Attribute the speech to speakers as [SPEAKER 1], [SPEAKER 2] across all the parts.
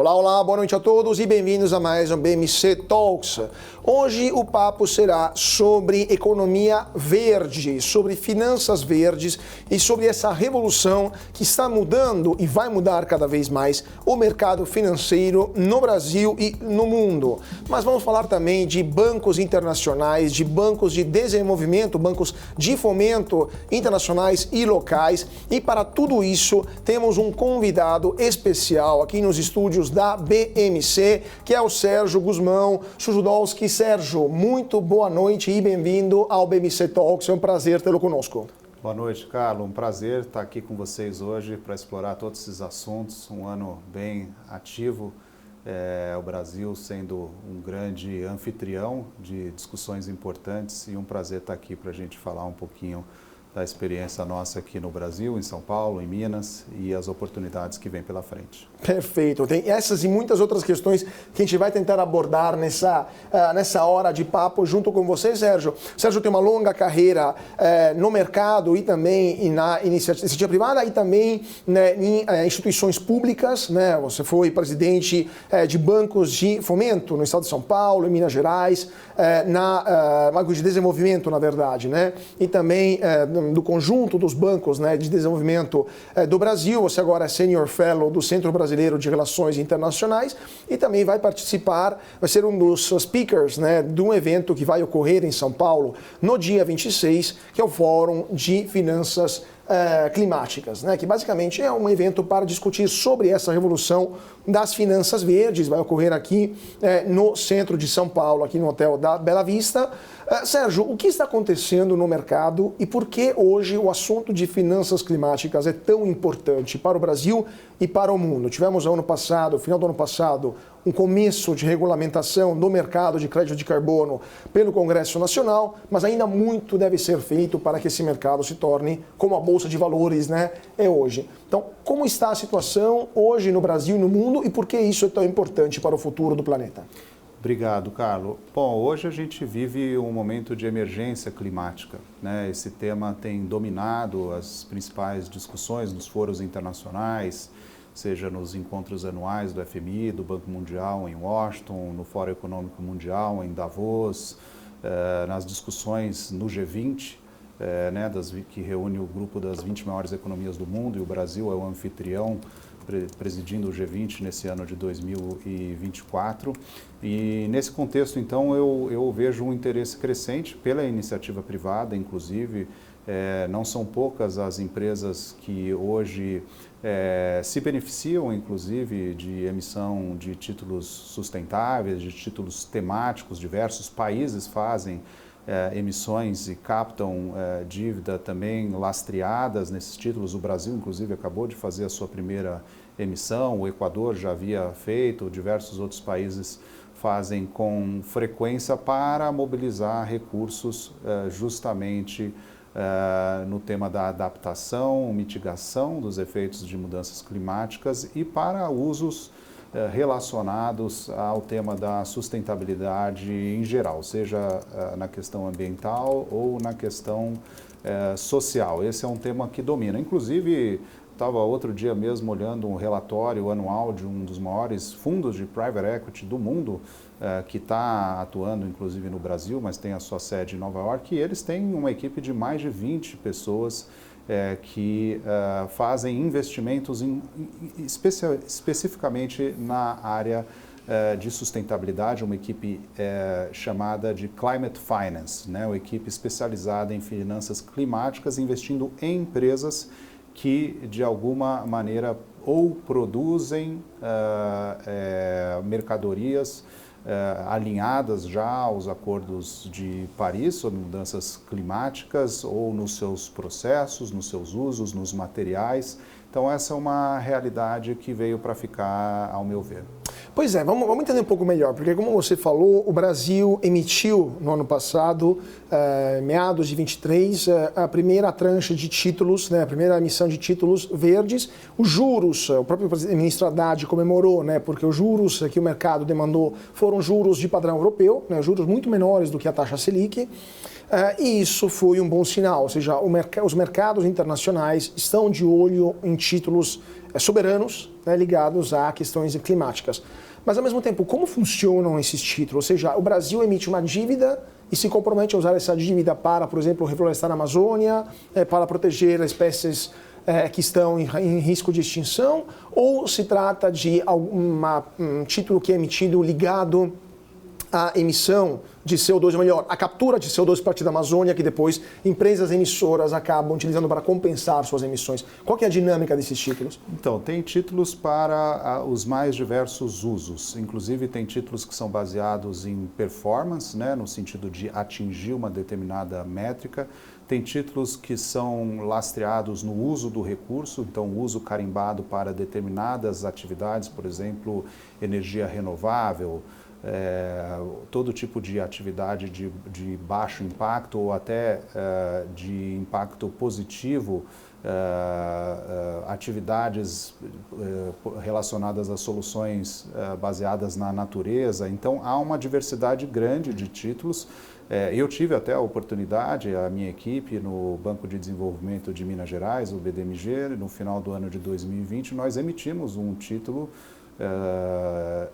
[SPEAKER 1] Olá, olá, boa noite a todos e bem-vindos a mais um BMC Talks. Hoje o papo será sobre economia verde, sobre finanças verdes e sobre essa revolução que está mudando e vai mudar cada vez mais o mercado financeiro no Brasil e no mundo. Mas vamos falar também de bancos internacionais, de bancos de desenvolvimento, bancos de fomento internacionais e locais. E para tudo isso temos um convidado especial aqui nos estúdios da BMC, que é o Sérgio Guzmão Sujudowski. Sérgio, muito boa noite e bem-vindo ao BMC Talks. É um prazer tê-lo conosco.
[SPEAKER 2] Boa noite, Carlos. Um prazer estar aqui com vocês hoje para explorar todos esses assuntos. Um ano bem ativo, o Brasil sendo um grande anfitrião de discussões importantes e um prazer estar aqui para a gente falar um pouquinho da experiência nossa aqui no Brasil, em São Paulo, em Minas e as oportunidades que vêm pela frente.
[SPEAKER 1] Perfeito. Tem essas e muitas outras questões que a gente vai tentar abordar nessa hora de papo junto com você, Sérgio. Sérgio tem uma longa carreira no mercado e também na iniciativa privada e também, né, em instituições públicas, né? Você foi presidente de bancos de fomento no estado de São Paulo, em Minas Gerais, bancos de desenvolvimento, na verdade, né? E também do conjunto dos bancos, né, de desenvolvimento do Brasil. Você agora é Senior Fellow do Centro Brasileiro de Relações Internacionais e também vai participar, vai ser um dos speakers, né, de um evento que vai ocorrer em São Paulo no dia 26, que é o Fórum de Finanças climáticas, né, que basicamente é um evento para discutir sobre essa revolução das finanças verdes. Vai ocorrer aqui no centro de São Paulo, aqui no Hotel da Bela Vista. Sérgio, o que está acontecendo no mercado e por que hoje o assunto de finanças climáticas é tão importante para o Brasil e para o mundo? Tivemos ano passado, final do ano passado, um começo de regulamentação do mercado de crédito de carbono pelo Congresso Nacional, mas ainda muito deve ser feito para que esse mercado se torne como a Bolsa de Valores, né, é hoje. Então, como está a situação hoje no Brasil e no mundo e por que isso é tão importante para o futuro do planeta?
[SPEAKER 2] Obrigado, Carlos. Bom, hoje a gente vive um momento de emergência climática, né? Esse tema tem dominado as principais discussões nos fóruns internacionais, seja nos encontros anuais do FMI, do Banco Mundial em Washington, no Fórum Econômico Mundial em Davos, nas discussões no G20, né, que reúne o grupo das 20 maiores economias do mundo, e o Brasil é o anfitrião presidindo o G20 nesse ano de 2024. E nesse contexto, então, eu vejo um interesse crescente pela iniciativa privada, inclusive. Não são poucas as empresas que hoje se beneficiam, inclusive, de emissão de títulos sustentáveis, de títulos temáticos. Diversos países fazem emissões e captam dívida também lastreadas nesses títulos. O Brasil, inclusive, acabou de fazer a sua primeira emissão, o Equador já havia feito, diversos outros países fazem com frequência para mobilizar recursos justamente no tema da adaptação, mitigação dos efeitos de mudanças climáticas e para usos relacionados ao tema da sustentabilidade em geral, seja na questão ambiental ou na questão social. Esse é um tema que domina. Inclusive, estava outro dia mesmo olhando um relatório anual de um dos maiores fundos de private equity do mundo, que está atuando inclusive no Brasil, mas tem a sua sede em Nova York, e eles têm uma equipe de mais de 20 pessoas que fazem investimentos especificamente na área de sustentabilidade, uma equipe chamada de Climate Finance, né? Uma equipe especializada em finanças climáticas, investindo em empresas que de alguma maneira ou produzem mercadorias alinhadas já aos acordos de Paris sobre mudanças climáticas ou nos seus processos, nos seus usos, nos materiais. Então essa é uma realidade que veio para ficar, ao meu ver.
[SPEAKER 1] Pois é, vamos entender um pouco melhor, porque como você falou, o Brasil emitiu no ano passado, meados de 23, a primeira tranche de títulos, né, a primeira emissão de títulos verdes. Os juros, o próprio ministro Haddad comemorou, né, porque os juros que o mercado demandou foram juros de padrão europeu, né, juros muito menores do que a taxa Selic. E isso foi um bom sinal, ou seja, os mercados internacionais estão de olho em títulos soberanos, né, ligados a questões climáticas. Mas, ao mesmo tempo, como funcionam esses títulos? Ou seja, o Brasil emite uma dívida e se compromete a usar essa dívida para, por exemplo, reflorestar a Amazônia, para proteger espécies que estão em risco de extinção, ou se trata de um título que é emitido ligado à emissão de CO2, ou melhor, a captura de CO2 a partir da Amazônia, que depois empresas emissoras acabam utilizando para compensar suas emissões. Qual que é a dinâmica desses títulos?
[SPEAKER 2] Então, tem títulos para os mais diversos usos. Inclusive, tem títulos que são baseados em performance, né, no sentido de atingir uma determinada métrica. Tem títulos que são lastreados no uso do recurso, então uso carimbado para determinadas atividades, por exemplo, energia renovável, todo tipo de atividade de baixo impacto ou até de impacto positivo, atividades relacionadas a soluções baseadas na natureza. Então, há uma diversidade grande de títulos. Eu tive até a oportunidade, a minha equipe, no Banco de Desenvolvimento de Minas Gerais, o BDMG, no final do ano de 2020, nós emitimos um título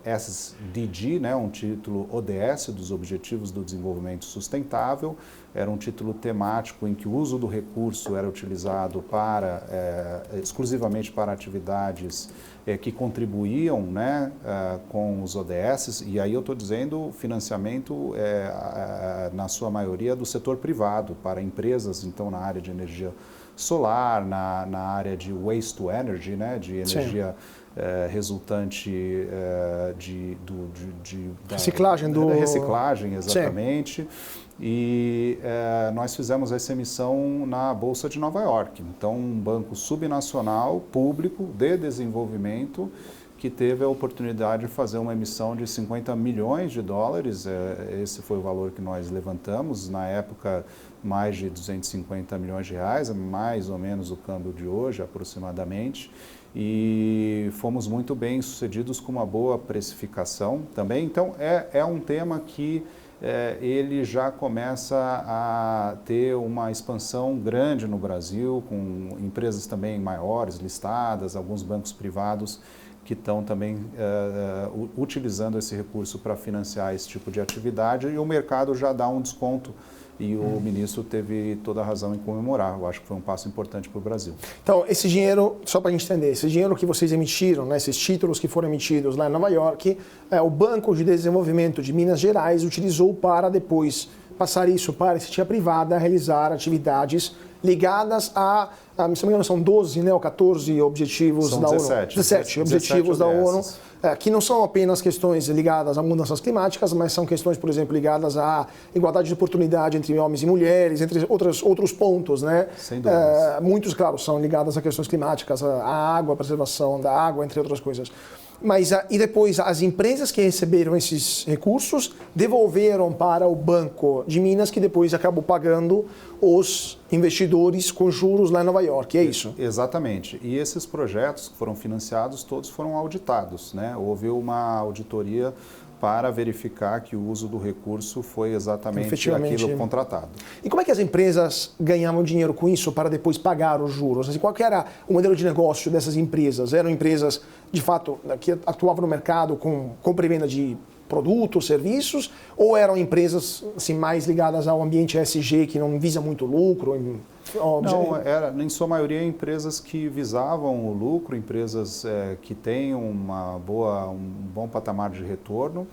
[SPEAKER 2] SDG, né, um título ODS, dos Objetivos do Desenvolvimento Sustentável. Era um título temático em que o uso do recurso era utilizado exclusivamente para atividades que contribuíam, né, com os ODS, e aí eu estou dizendo financiamento, na sua maioria, do setor privado, para empresas, então, na área de energia solar, na área de waste to energy, né, de energia resultante da
[SPEAKER 1] reciclagem,
[SPEAKER 2] reciclagem, exatamente. Sim. E nós fizemos essa emissão na Bolsa de Nova York. Então, um banco subnacional, público, de desenvolvimento, que teve a oportunidade de fazer uma emissão de 50 milhões de dólares. Esse foi o valor que nós levantamos. Na época, mais de 250 milhões de reais, mais ou menos o câmbio de hoje, aproximadamente. E fomos muito bem sucedidos com uma boa precificação também. Então, é um tema que ele já começa a ter uma expansão grande no Brasil, com empresas também maiores, listadas, alguns bancos privados que estão também utilizando esse recurso para financiar esse tipo de atividade, e o mercado já dá um desconto. E o ministro teve toda a razão em comemorar. Eu acho que foi um passo importante para o Brasil.
[SPEAKER 1] Então, esse dinheiro, só para a gente entender, esse dinheiro que vocês emitiram, né, esses títulos que foram emitidos lá em Nova York, o Banco de Desenvolvimento de Minas Gerais utilizou para depois passar isso para a iniciativa privada, realizar atividades ligadas a, se não me engano, são 12, né, ou 14 objetivos da ONU. 17 objetivos da ONU, que não são apenas questões ligadas a mudanças climáticas, mas são questões, por exemplo, ligadas à igualdade de oportunidade entre homens e mulheres, entre outros pontos, né?
[SPEAKER 2] Sem dúvidas.
[SPEAKER 1] Muitos, claro, são ligados a questões climáticas, a água, a preservação da água, entre outras coisas. Mas, e depois, as empresas que receberam esses recursos devolveram para o Banco de Minas, que depois acabou pagando os investidores com juros lá em Nova York, é isso?
[SPEAKER 2] Exatamente. E esses projetos que foram financiados, todos foram auditados, né? Houve uma auditoria para verificar que o uso do recurso foi exatamente aquilo contratado.
[SPEAKER 1] E como é que as empresas ganhavam dinheiro com isso para depois pagar os juros? Assim, qual que era o modelo de negócio dessas empresas? Eram empresas, de fato, que atuavam no mercado com compra e venda de produtos, serviços, ou eram empresas assim, mais ligadas ao ambiente ESG, que não visa muito lucro?
[SPEAKER 2] Não, em sua maioria, empresas que visavam o lucro, empresas que têm um bom patamar de retorno.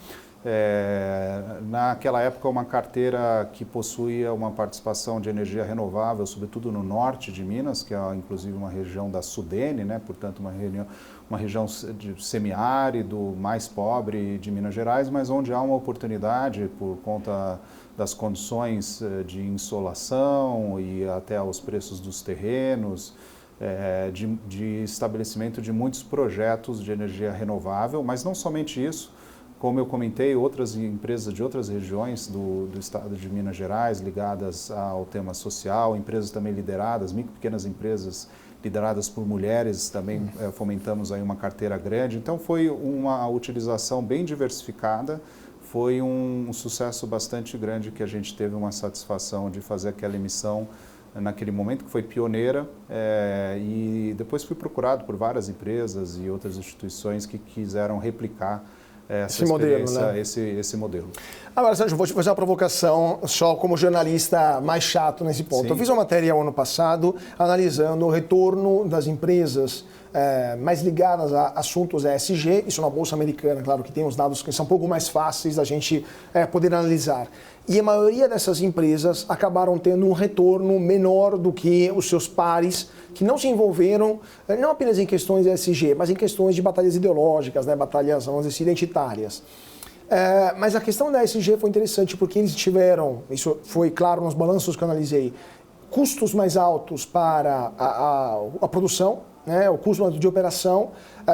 [SPEAKER 2] Naquela época, uma carteira que possuía uma participação de energia renovável, sobretudo no norte de Minas, que é inclusive uma região da Sudene, né? Portanto, uma região de semiárido, mais pobre de Minas Gerais, mas onde há uma oportunidade por conta das condições de insolação e até os preços dos terrenos, de estabelecimento de muitos projetos de energia renovável, mas não somente isso. Como eu comentei, outras empresas de outras regiões do estado de Minas Gerais ligadas ao tema social, empresas também lideradas, micro e pequenas empresas lideradas por mulheres, também fomentamos aí uma carteira grande. Então foi uma utilização bem diversificada, foi um sucesso bastante grande, que a gente teve uma satisfação de fazer aquela emissão naquele momento, que foi pioneira, e depois fui procurado por várias empresas e outras instituições que quiseram replicar essa experiência,
[SPEAKER 1] modelo, né?
[SPEAKER 2] esse modelo.
[SPEAKER 1] Agora, Sérgio, vou te fazer uma provocação só como jornalista mais chato nesse ponto.
[SPEAKER 2] Sim.
[SPEAKER 1] Eu fiz uma matéria ano passado analisando o retorno das empresas mais ligadas a assuntos ESG, isso na Bolsa Americana, claro que tem uns dados que são um pouco mais fáceis da gente poder analisar. E a maioria dessas empresas acabaram tendo um retorno menor do que os seus pares, que não se envolveram, não apenas em questões ESG, mas em questões de batalhas ideológicas, né, batalhas, vamos dizer, identitárias. Mas a questão da ESG foi interessante porque eles tiveram, isso foi claro nos balanços que eu analisei, custos mais altos para a produção, né, o custo de operação,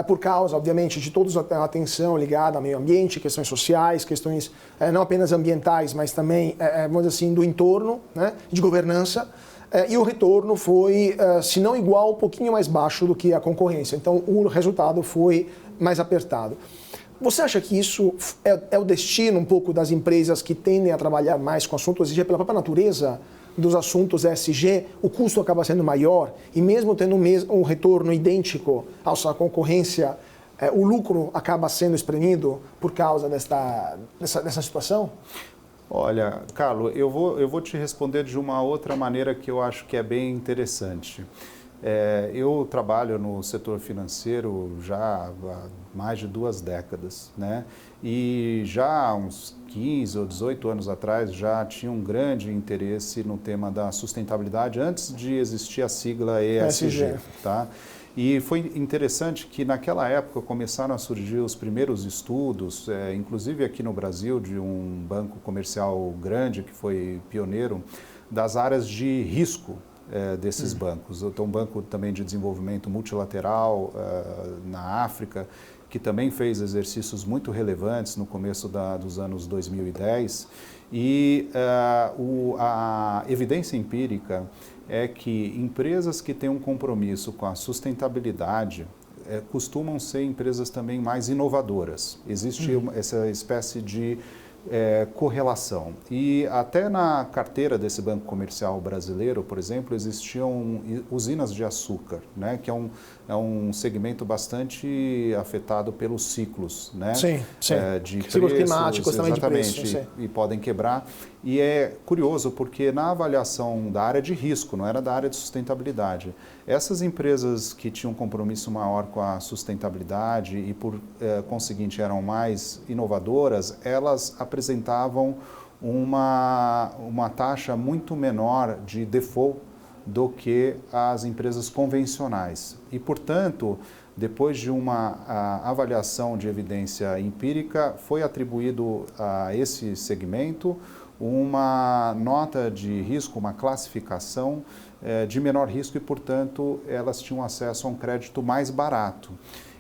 [SPEAKER 1] por causa, obviamente, de toda a atenção ligada ao meio ambiente, questões sociais, questões não apenas ambientais, mas também, vamos dizer assim, do entorno, né, de governança. E o retorno foi, se não igual, um pouquinho mais baixo do que a concorrência. Então, o resultado foi mais apertado. Você acha que isso é o destino um pouco das empresas que tendem a trabalhar mais com assuntos ESG pela própria natureza dos assuntos ESG, o custo acaba sendo maior e mesmo tendo um retorno idêntico à sua concorrência, o lucro acaba sendo espremido por causa dessa situação?
[SPEAKER 2] Olha, Carlos, eu vou te responder de uma outra maneira que eu acho que é bem interessante. Eu trabalho no setor financeiro já há mais de 2 décadas, né? E já há uns 15 ou 18 anos atrás já tinha um grande interesse no tema da sustentabilidade antes de existir a sigla ESG, tá? E foi interessante que naquela época começaram a surgir os primeiros estudos, inclusive aqui no Brasil, de um banco comercial grande que foi pioneiro, das áreas de risco desses bancos. Tem um banco também de desenvolvimento multilateral na África, que também fez exercícios muito relevantes no começo dos anos 2010. E a evidência empírica é que empresas que têm um compromisso com a sustentabilidade costumam ser empresas também mais inovadoras. Existe essa espécie de correlação. E até na carteira desse banco comercial brasileiro, por exemplo, existiam usinas de açúcar, né, que é um segmento bastante afetado pelos ciclos, né?
[SPEAKER 1] Sim, sim.
[SPEAKER 2] De
[SPEAKER 1] ciclos
[SPEAKER 2] preços,
[SPEAKER 1] climáticos também de preço.
[SPEAKER 2] e podem quebrar. E é curioso porque na avaliação da área de risco, não era da área de sustentabilidade, essas empresas que tinham um compromisso maior com a sustentabilidade e por conseguinte eram mais inovadoras, elas apresentavam uma taxa muito menor de default do que as empresas convencionais. E, portanto, depois de uma avaliação de evidência empírica, foi atribuído a esse segmento uma nota de risco, uma classificação de menor risco e, portanto, elas tinham acesso a um crédito mais barato.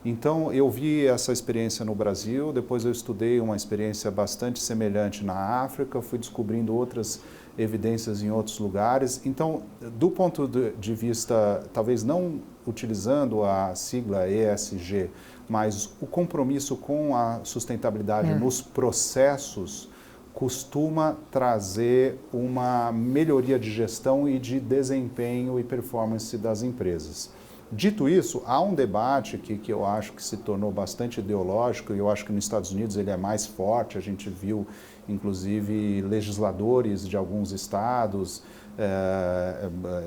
[SPEAKER 2] Então, eu vi essa experiência no Brasil, depois eu estudei uma experiência bastante semelhante na África, fui descobrindo outras evidências em outros lugares. Então, do ponto de vista, talvez não utilizando a sigla ESG, mas o compromisso com a sustentabilidade nos processos costuma trazer uma melhoria de gestão e de desempenho e performance das empresas. Dito isso, há um debate que eu acho que se tornou bastante ideológico, e eu acho que nos Estados Unidos ele é mais forte. A gente viu, inclusive, legisladores de alguns estados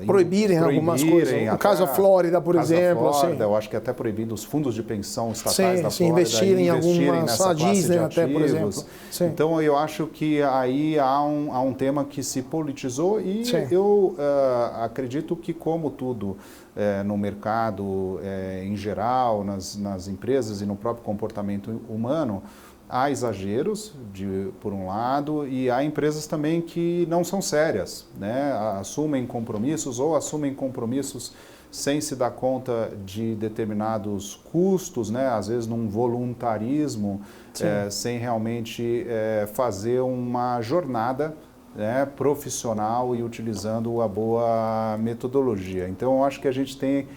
[SPEAKER 1] proibirem algumas coisas. No caso da Flórida, por exemplo.
[SPEAKER 2] Flórida, eu acho que até proibindo os fundos de pensão estatais da Flórida
[SPEAKER 1] investirem em algumas,
[SPEAKER 2] nessa
[SPEAKER 1] a Disney até, por exemplo.
[SPEAKER 2] Sim. Então, eu acho que aí há um tema que se politizou e eu acredito que, como tudo no mercado em geral, nas empresas e no próprio comportamento humano, há exageros, por um lado, e há empresas também que não são sérias, né? Assumem compromissos ou assumem compromissos sem se dar conta de determinados custos, né? Às vezes num voluntarismo, sem realmente fazer uma jornada né, profissional e utilizando a boa metodologia. Então, eu acho que a gente tem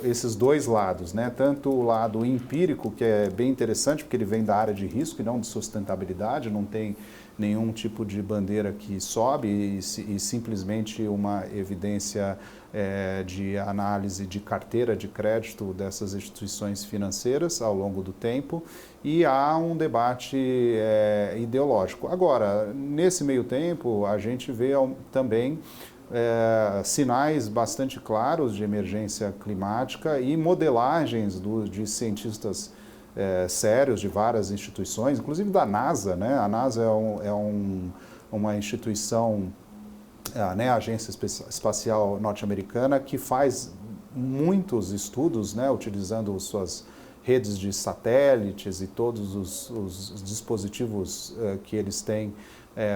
[SPEAKER 2] esses dois lados, né? Tanto o lado empírico, que é bem interessante, porque ele vem da área de risco e não de sustentabilidade, não tem nenhum tipo de bandeira que sobe e simplesmente uma evidência de análise de carteira de crédito dessas instituições financeiras ao longo do tempo, e há um debate ideológico. Agora, nesse meio tempo, a gente vê também sinais bastante claros de emergência climática e modelagens de cientistas sérios de várias instituições, inclusive da NASA, né? A NASA uma instituição, né, a Agência Espacial Norte-Americana, que faz muitos estudos, né, utilizando suas redes de satélites e todos os dispositivos que eles têm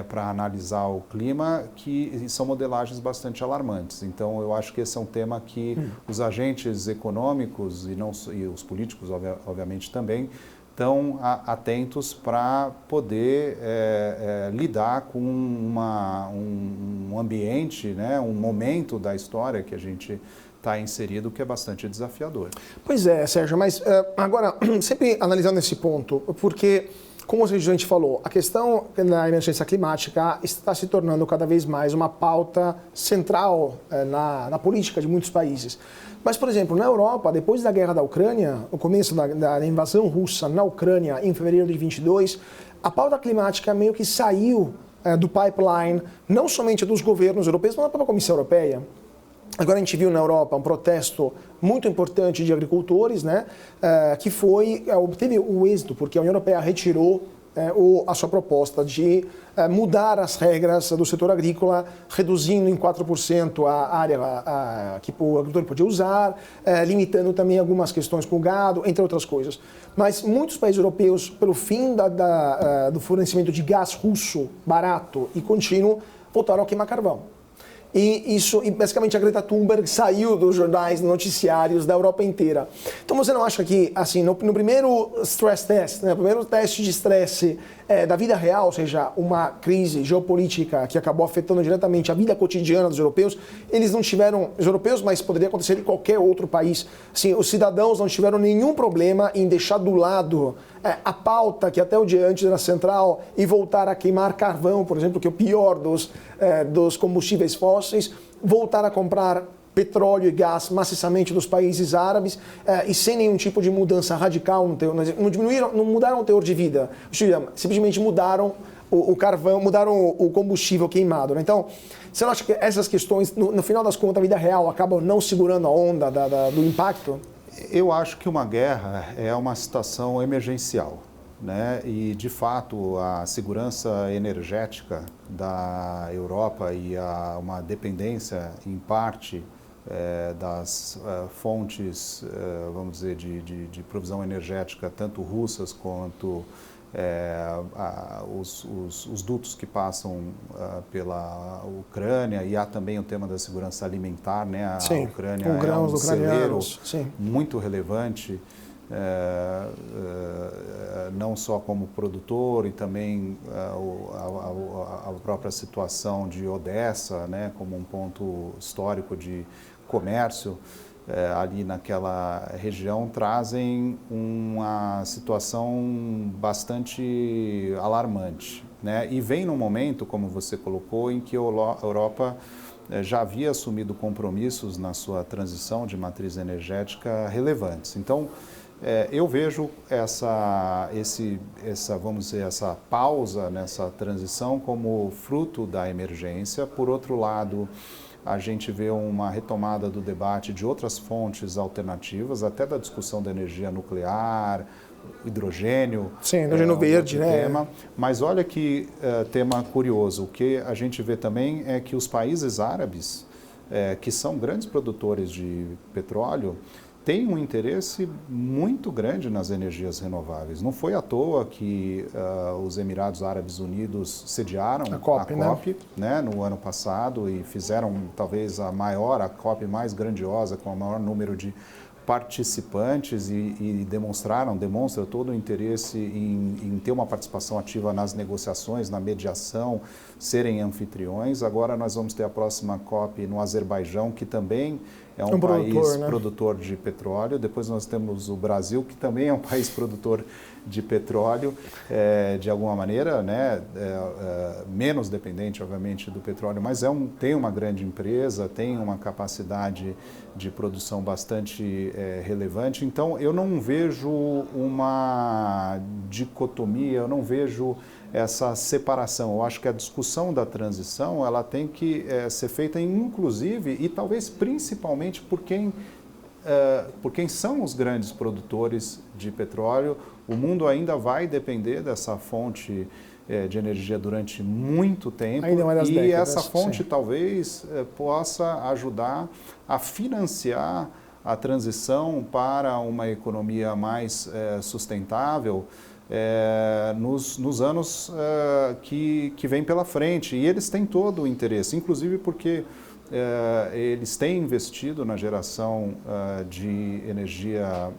[SPEAKER 2] para analisar o clima, que são modelagens bastante alarmantes. Então, eu acho que esse é um tema que os agentes econômicos e os políticos, obviamente, também estão atentos para poder lidar com um ambiente, né, um momento da história que a gente está inserido, que é bastante desafiador.
[SPEAKER 1] Pois é, Sérgio, mas agora, sempre analisando esse ponto, porque, como a gente falou, a questão da emergência climática está se tornando cada vez mais uma pauta central na política de muitos países. Mas, por exemplo, na Europa, depois da guerra da Ucrânia, o começo da invasão russa na Ucrânia, em fevereiro de 22, a pauta climática meio que saiu do pipeline, não somente dos governos europeus, mas da própria Comissão Europeia. Agora a gente viu na Europa um protesto muito importante de agricultores, né, que teve o êxito, porque a União Europeia retirou a sua proposta de mudar as regras do setor agrícola, reduzindo em 4% a área que o agricultor podia usar, limitando também algumas questões com o gado, entre outras coisas. Mas muitos países europeus, pelo fim do fornecimento de gás russo barato e contínuo, voltaram a queimar carvão. E basicamente a Greta Thunberg saiu dos jornais noticiários da Europa inteira. Então você não acha que, assim, no primeiro stress test, né, no primeiro teste de estresse da vida real, ou seja, uma crise geopolítica que acabou afetando diretamente a vida cotidiana dos europeus, eles não tiveram, os europeus, mas poderia acontecer em qualquer outro país, assim, os cidadãos não tiveram nenhum problema em deixar do lado a pauta que até o dia antes era central e voltar a queimar carvão, por exemplo, que é o pior dos combustíveis fósseis, voltar a comprar petróleo e gás maciçamente dos países árabes e sem nenhum tipo de mudança radical, não mudaram o teor de vida, simplesmente mudaram o carvão, mudaram o combustível queimado. Né? Então, você não acha que essas questões, no final das contas, a vida real acabam não segurando a onda do impacto?
[SPEAKER 2] Eu acho que uma guerra é uma situação emergencial, né? E, de fato, a segurança energética da Europa e uma dependência, em parte, das fontes, vamos dizer, de provisão energética, tanto russas quanto os dutos que passam pela Ucrânia, e há também o tema da segurança alimentar, né? A
[SPEAKER 1] Sim,
[SPEAKER 2] Ucrânia
[SPEAKER 1] com grãos
[SPEAKER 2] é um celeiro muito relevante, não só como produtor, e também a própria situação de Odessa, né? Como um ponto histórico de comércio. Ali naquela região, trazem uma situação bastante alarmante, né? E vem num momento, como você colocou, em que a Europa já havia assumido compromissos na sua transição de matriz energética relevantes. Então, eu vejo vamos dizer, essa pausa nessa transição como fruto da emergência. Por outro lado, a gente vê uma retomada do debate de outras fontes alternativas, até da discussão da energia nuclear, hidrogênio.
[SPEAKER 1] Sim, hidrogênio verde, né?
[SPEAKER 2] Tema. Mas olha que tema curioso. O que a gente vê também é que os países árabes, que são grandes produtores de petróleo, tem um interesse muito grande nas energias renováveis. Não foi à toa que os Emirados Árabes Unidos sediaram a COP, né, no ano passado, e fizeram talvez a COP mais grandiosa, com o maior número de participantes e demonstra todo o interesse em ter uma participação ativa nas negociações, na mediação, serem anfitriões. Agora nós vamos ter a próxima COP no Azerbaijão, que também é um país produtor de petróleo. Depois nós temos o Brasil, que também é um país produtor de petróleo, de alguma maneira, né? Menos dependente, obviamente, do petróleo, mas tem uma grande empresa, tem uma capacidade de produção bastante relevante. Então, eu não vejo uma dicotomia, eu não vejo essa separação. Eu acho que a discussão da transição ela tem que ser feita, inclusive, e talvez principalmente por quem são os grandes produtores de petróleo. O mundo ainda vai depender dessa fonte de energia durante muito tempo, e essa fonte talvez possa ajudar a financiar a transição para uma economia mais sustentável nos anos que vêm pela frente. E eles têm todo o interesse, inclusive porque eles têm investido na geração de energia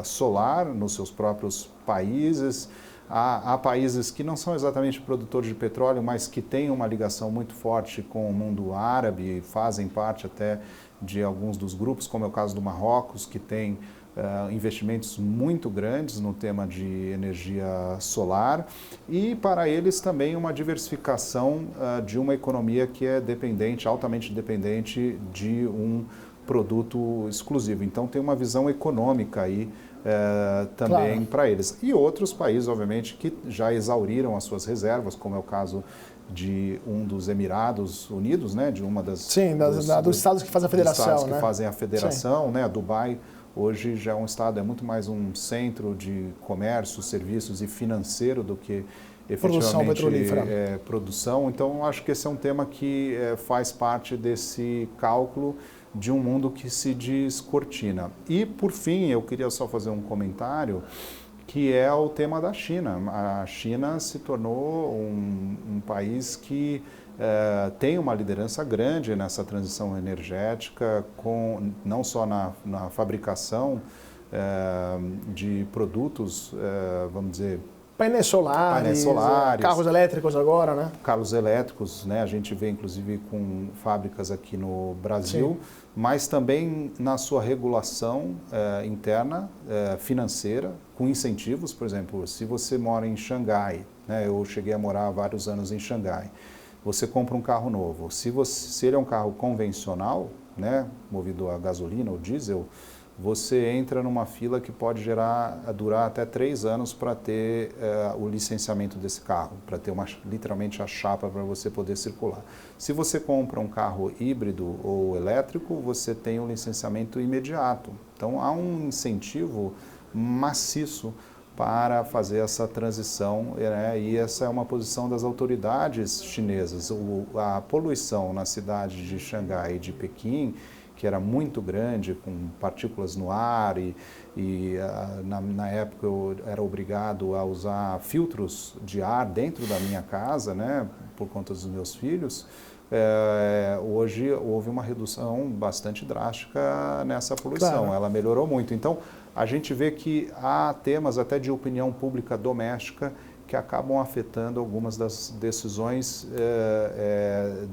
[SPEAKER 2] solar nos seus próprios países. Há países que não são exatamente produtores de petróleo, mas que têm uma ligação muito forte com o mundo árabe, fazem parte até de alguns dos grupos, como é o caso do Marrocos, que tem investimentos muito grandes no tema de energia solar, e para eles também uma diversificação de uma economia que é dependente, altamente dependente de um produto exclusivo. Então tem uma visão econômica aí também para eles. E outros países, obviamente, que já exauriram as suas reservas, como é o caso de um dos Emirados Unidos, né, de uma das...
[SPEAKER 1] Sim, dos estados que fazem a federação.
[SPEAKER 2] Dos estados que fazem a federação, né, Dubai hoje já é um estado, é muito mais um centro de comércio, serviços e financeiro do que efetivamente produção. Então, eu acho que esse é um tema que faz parte desse cálculo de um mundo que se descortina. E, por fim, eu queria só fazer um comentário, que é o tema da China. A China se tornou um país que tem uma liderança grande nessa transição energética, não só na fabricação de produtos, vamos dizer,
[SPEAKER 1] painéis solares, carros elétricos agora, né?
[SPEAKER 2] Carros elétricos, né? A gente vê inclusive com fábricas aqui no Brasil, mas também na sua regulação interna, financeira, com incentivos. Por exemplo, se você mora em Xangai, né? Eu cheguei a morar há vários anos em Xangai, você compra um carro novo. Se ele é um carro convencional, né? Movido a gasolina ou diesel, você entra numa fila que pode durar até 3 anos para ter o licenciamento desse carro, para ter literalmente a chapa para você poder circular. Se você compra um carro híbrido ou elétrico, você tem um licenciamento imediato. Então há um incentivo maciço para fazer essa transição, né? E essa é uma posição das autoridades chinesas. A poluição na cidade de Xangai e de Pequim, que era muito grande, com partículas no ar, na época eu era obrigado a usar filtros de ar dentro da minha casa, né, por conta dos meus filhos. Hoje houve uma redução bastante drástica nessa poluição, Ela melhorou muito. Então, a gente vê que há temas até de opinião pública doméstica que acabam afetando algumas das decisões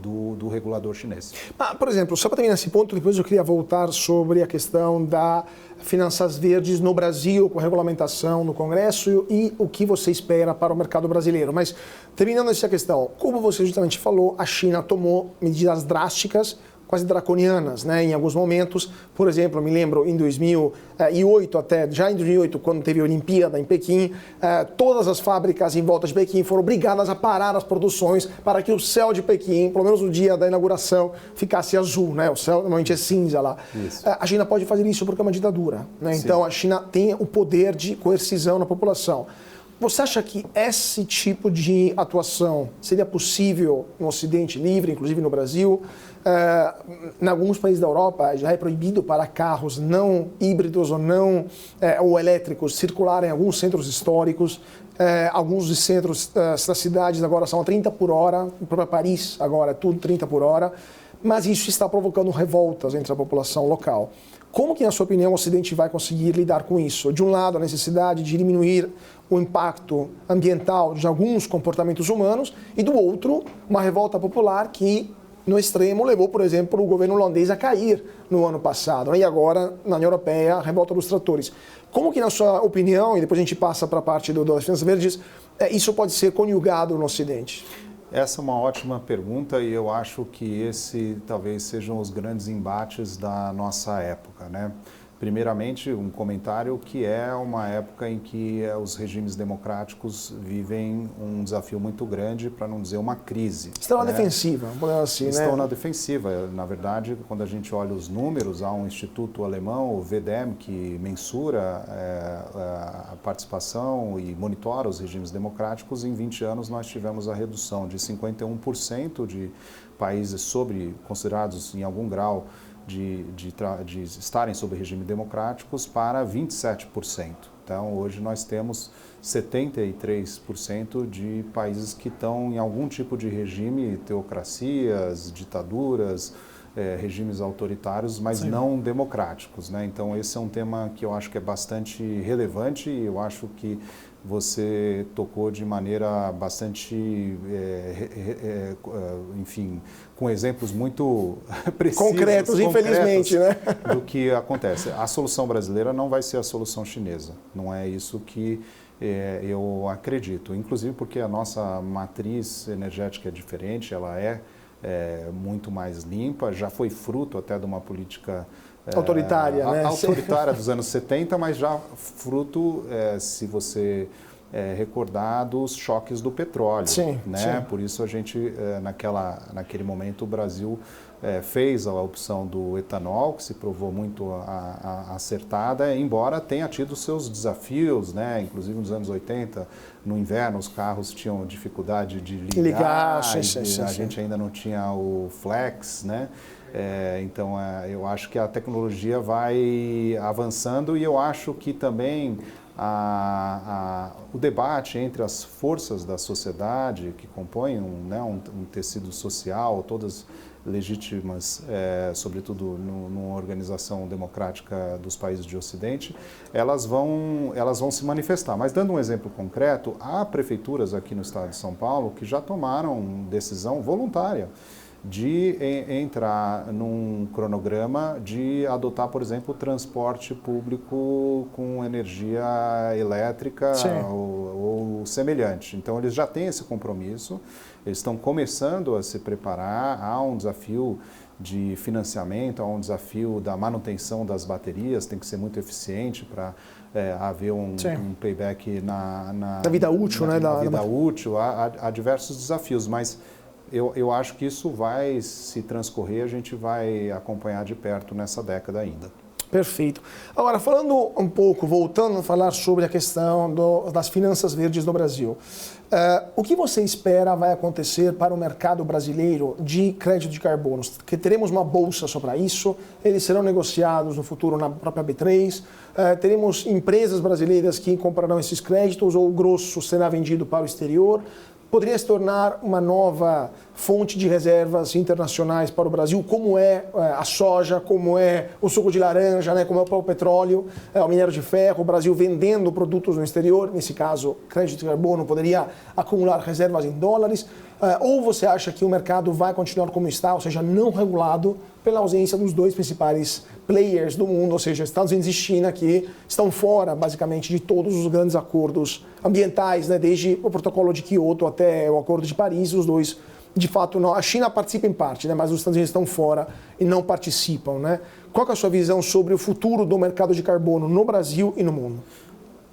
[SPEAKER 2] do regulador chinês.
[SPEAKER 1] Por exemplo, só para terminar esse ponto, depois eu queria voltar sobre a questão das finanças verdes no Brasil, com a regulamentação no Congresso e o que você espera para o mercado brasileiro. Mas, terminando essa questão, como você justamente falou, a China tomou medidas drásticas, quase draconianas, né? Em alguns momentos. Por exemplo, eu me lembro em 2008, já em 2008, quando teve a Olimpíada em Pequim, todas as fábricas em volta de Pequim foram obrigadas a parar as produções para que o céu de Pequim, pelo menos no dia da inauguração, ficasse azul, né? O céu normalmente é cinza lá. A China pode fazer isso porque é uma ditadura, né? Então a China tem o poder de coercisão na população. Você acha que esse tipo de atuação seria possível no Ocidente livre, inclusive no Brasil? Em alguns países da Europa já é proibido para carros não híbridos ou elétricos circularem em alguns centros históricos. Alguns dos centros das cidades agora são a 30 por hora, o próprio Paris agora é tudo 30 por hora. mas isso está provocando revoltas entre a população local. Como que, na sua opinião, o Ocidente vai conseguir lidar com isso? De um lado, a necessidade de diminuir o impacto ambiental de alguns comportamentos humanos e, do outro, uma revolta popular que, no extremo, levou, por exemplo, o governo holandês a cair no ano passado. E agora, na União Europeia, a revolta dos tratores. Como que, na sua opinião, e depois a gente passa para a parte das finanças verdes, isso pode ser conjugado no Ocidente?
[SPEAKER 2] Essa é uma ótima pergunta e eu acho que esse talvez sejam os grandes embates da nossa época, né? Primeiramente, um comentário que é uma época em que os regimes democráticos vivem um desafio muito grande, para não dizer uma crise.
[SPEAKER 1] Estão na defensiva, vamos dizer assim, né?
[SPEAKER 2] Estão na defensiva. Na verdade, quando a gente olha os números, há um instituto alemão, o VDEM, que mensura a participação e monitora os regimes democráticos. Em 20 anos, nós tivemos a redução de 51% de países considerados em algum grau de estarem sob regime democráticos para 27%. Então, hoje nós temos 73% de países que estão em algum tipo de regime, teocracias, ditaduras, regimes autoritários, mas Sim. não democráticos, né? Então, esse é um tema que eu acho que é bastante relevante e eu acho que você tocou de maneira bastante, enfim, com exemplos muito precisos,
[SPEAKER 1] concretos, infelizmente, né?
[SPEAKER 2] do que acontece. A solução brasileira não vai ser a solução chinesa, não é isso que eu acredito. Inclusive porque a nossa matriz energética é diferente, ela é muito mais limpa, já foi fruto até de uma política
[SPEAKER 1] autoritária, né?
[SPEAKER 2] Autoritária dos anos 70, mas já fruto, se você recordar, dos choques do petróleo.
[SPEAKER 1] Sim,
[SPEAKER 2] né?
[SPEAKER 1] Sim.
[SPEAKER 2] Por isso a gente, naquele momento, o Brasil fez a opção do etanol, que se provou muito acertada, embora tenha tido seus desafios, né? Inclusive nos anos 80, no inverno, os carros tinham dificuldade de ligar, a gente ainda não tinha o flex, né? Então, eu acho que a tecnologia vai avançando e eu acho que também o debate entre as forças da sociedade que compõem um tecido social, todas legítimas, sobretudo numa organização democrática dos países de Ocidente, elas vão se manifestar. Mas dando um exemplo concreto, há prefeituras aqui no estado de São Paulo que já tomaram decisão voluntária de entrar num cronograma de adotar, por exemplo, transporte público com energia elétrica ou semelhante. Então, eles já têm esse compromisso, eles estão começando a se preparar, há um desafio de financiamento, há um desafio da manutenção das baterias, tem que ser muito eficiente para haver um payback na
[SPEAKER 1] vida útil,
[SPEAKER 2] na vida útil. Há diversos desafios, mas eu acho que isso vai se transcorrer, a gente vai acompanhar de perto nessa década ainda.
[SPEAKER 1] Perfeito. Agora, falando um pouco, voltando a falar sobre a questão das finanças verdes no Brasil, o que você espera vai acontecer para o mercado brasileiro de crédito de carbono? Que teremos uma bolsa só para isso, eles serão negociados no futuro na própria B3, teremos empresas brasileiras que comprarão esses créditos ou o grosso será vendido para o exterior? Poderia se tornar uma nova fonte de reservas internacionais para o Brasil, como é a soja, como é o suco de laranja, né, como é o petróleo, o minério de ferro, o Brasil vendendo produtos no exterior, nesse caso, crédito de carbono, poderia acumular reservas em dólares, ou você acha que o mercado vai continuar como está, ou seja, não regulado pela ausência dos dois principais players do mundo, ou seja, Estados Unidos e China, que estão fora, basicamente, de todos os grandes acordos ambientais, né, desde o protocolo de Kyoto até o acordo de Paris, os dois, de fato, não. A China participa em parte, né, mas os Estados Unidos estão fora e não participam, né? Qual que é a sua visão sobre o futuro do mercado de carbono no Brasil e no mundo?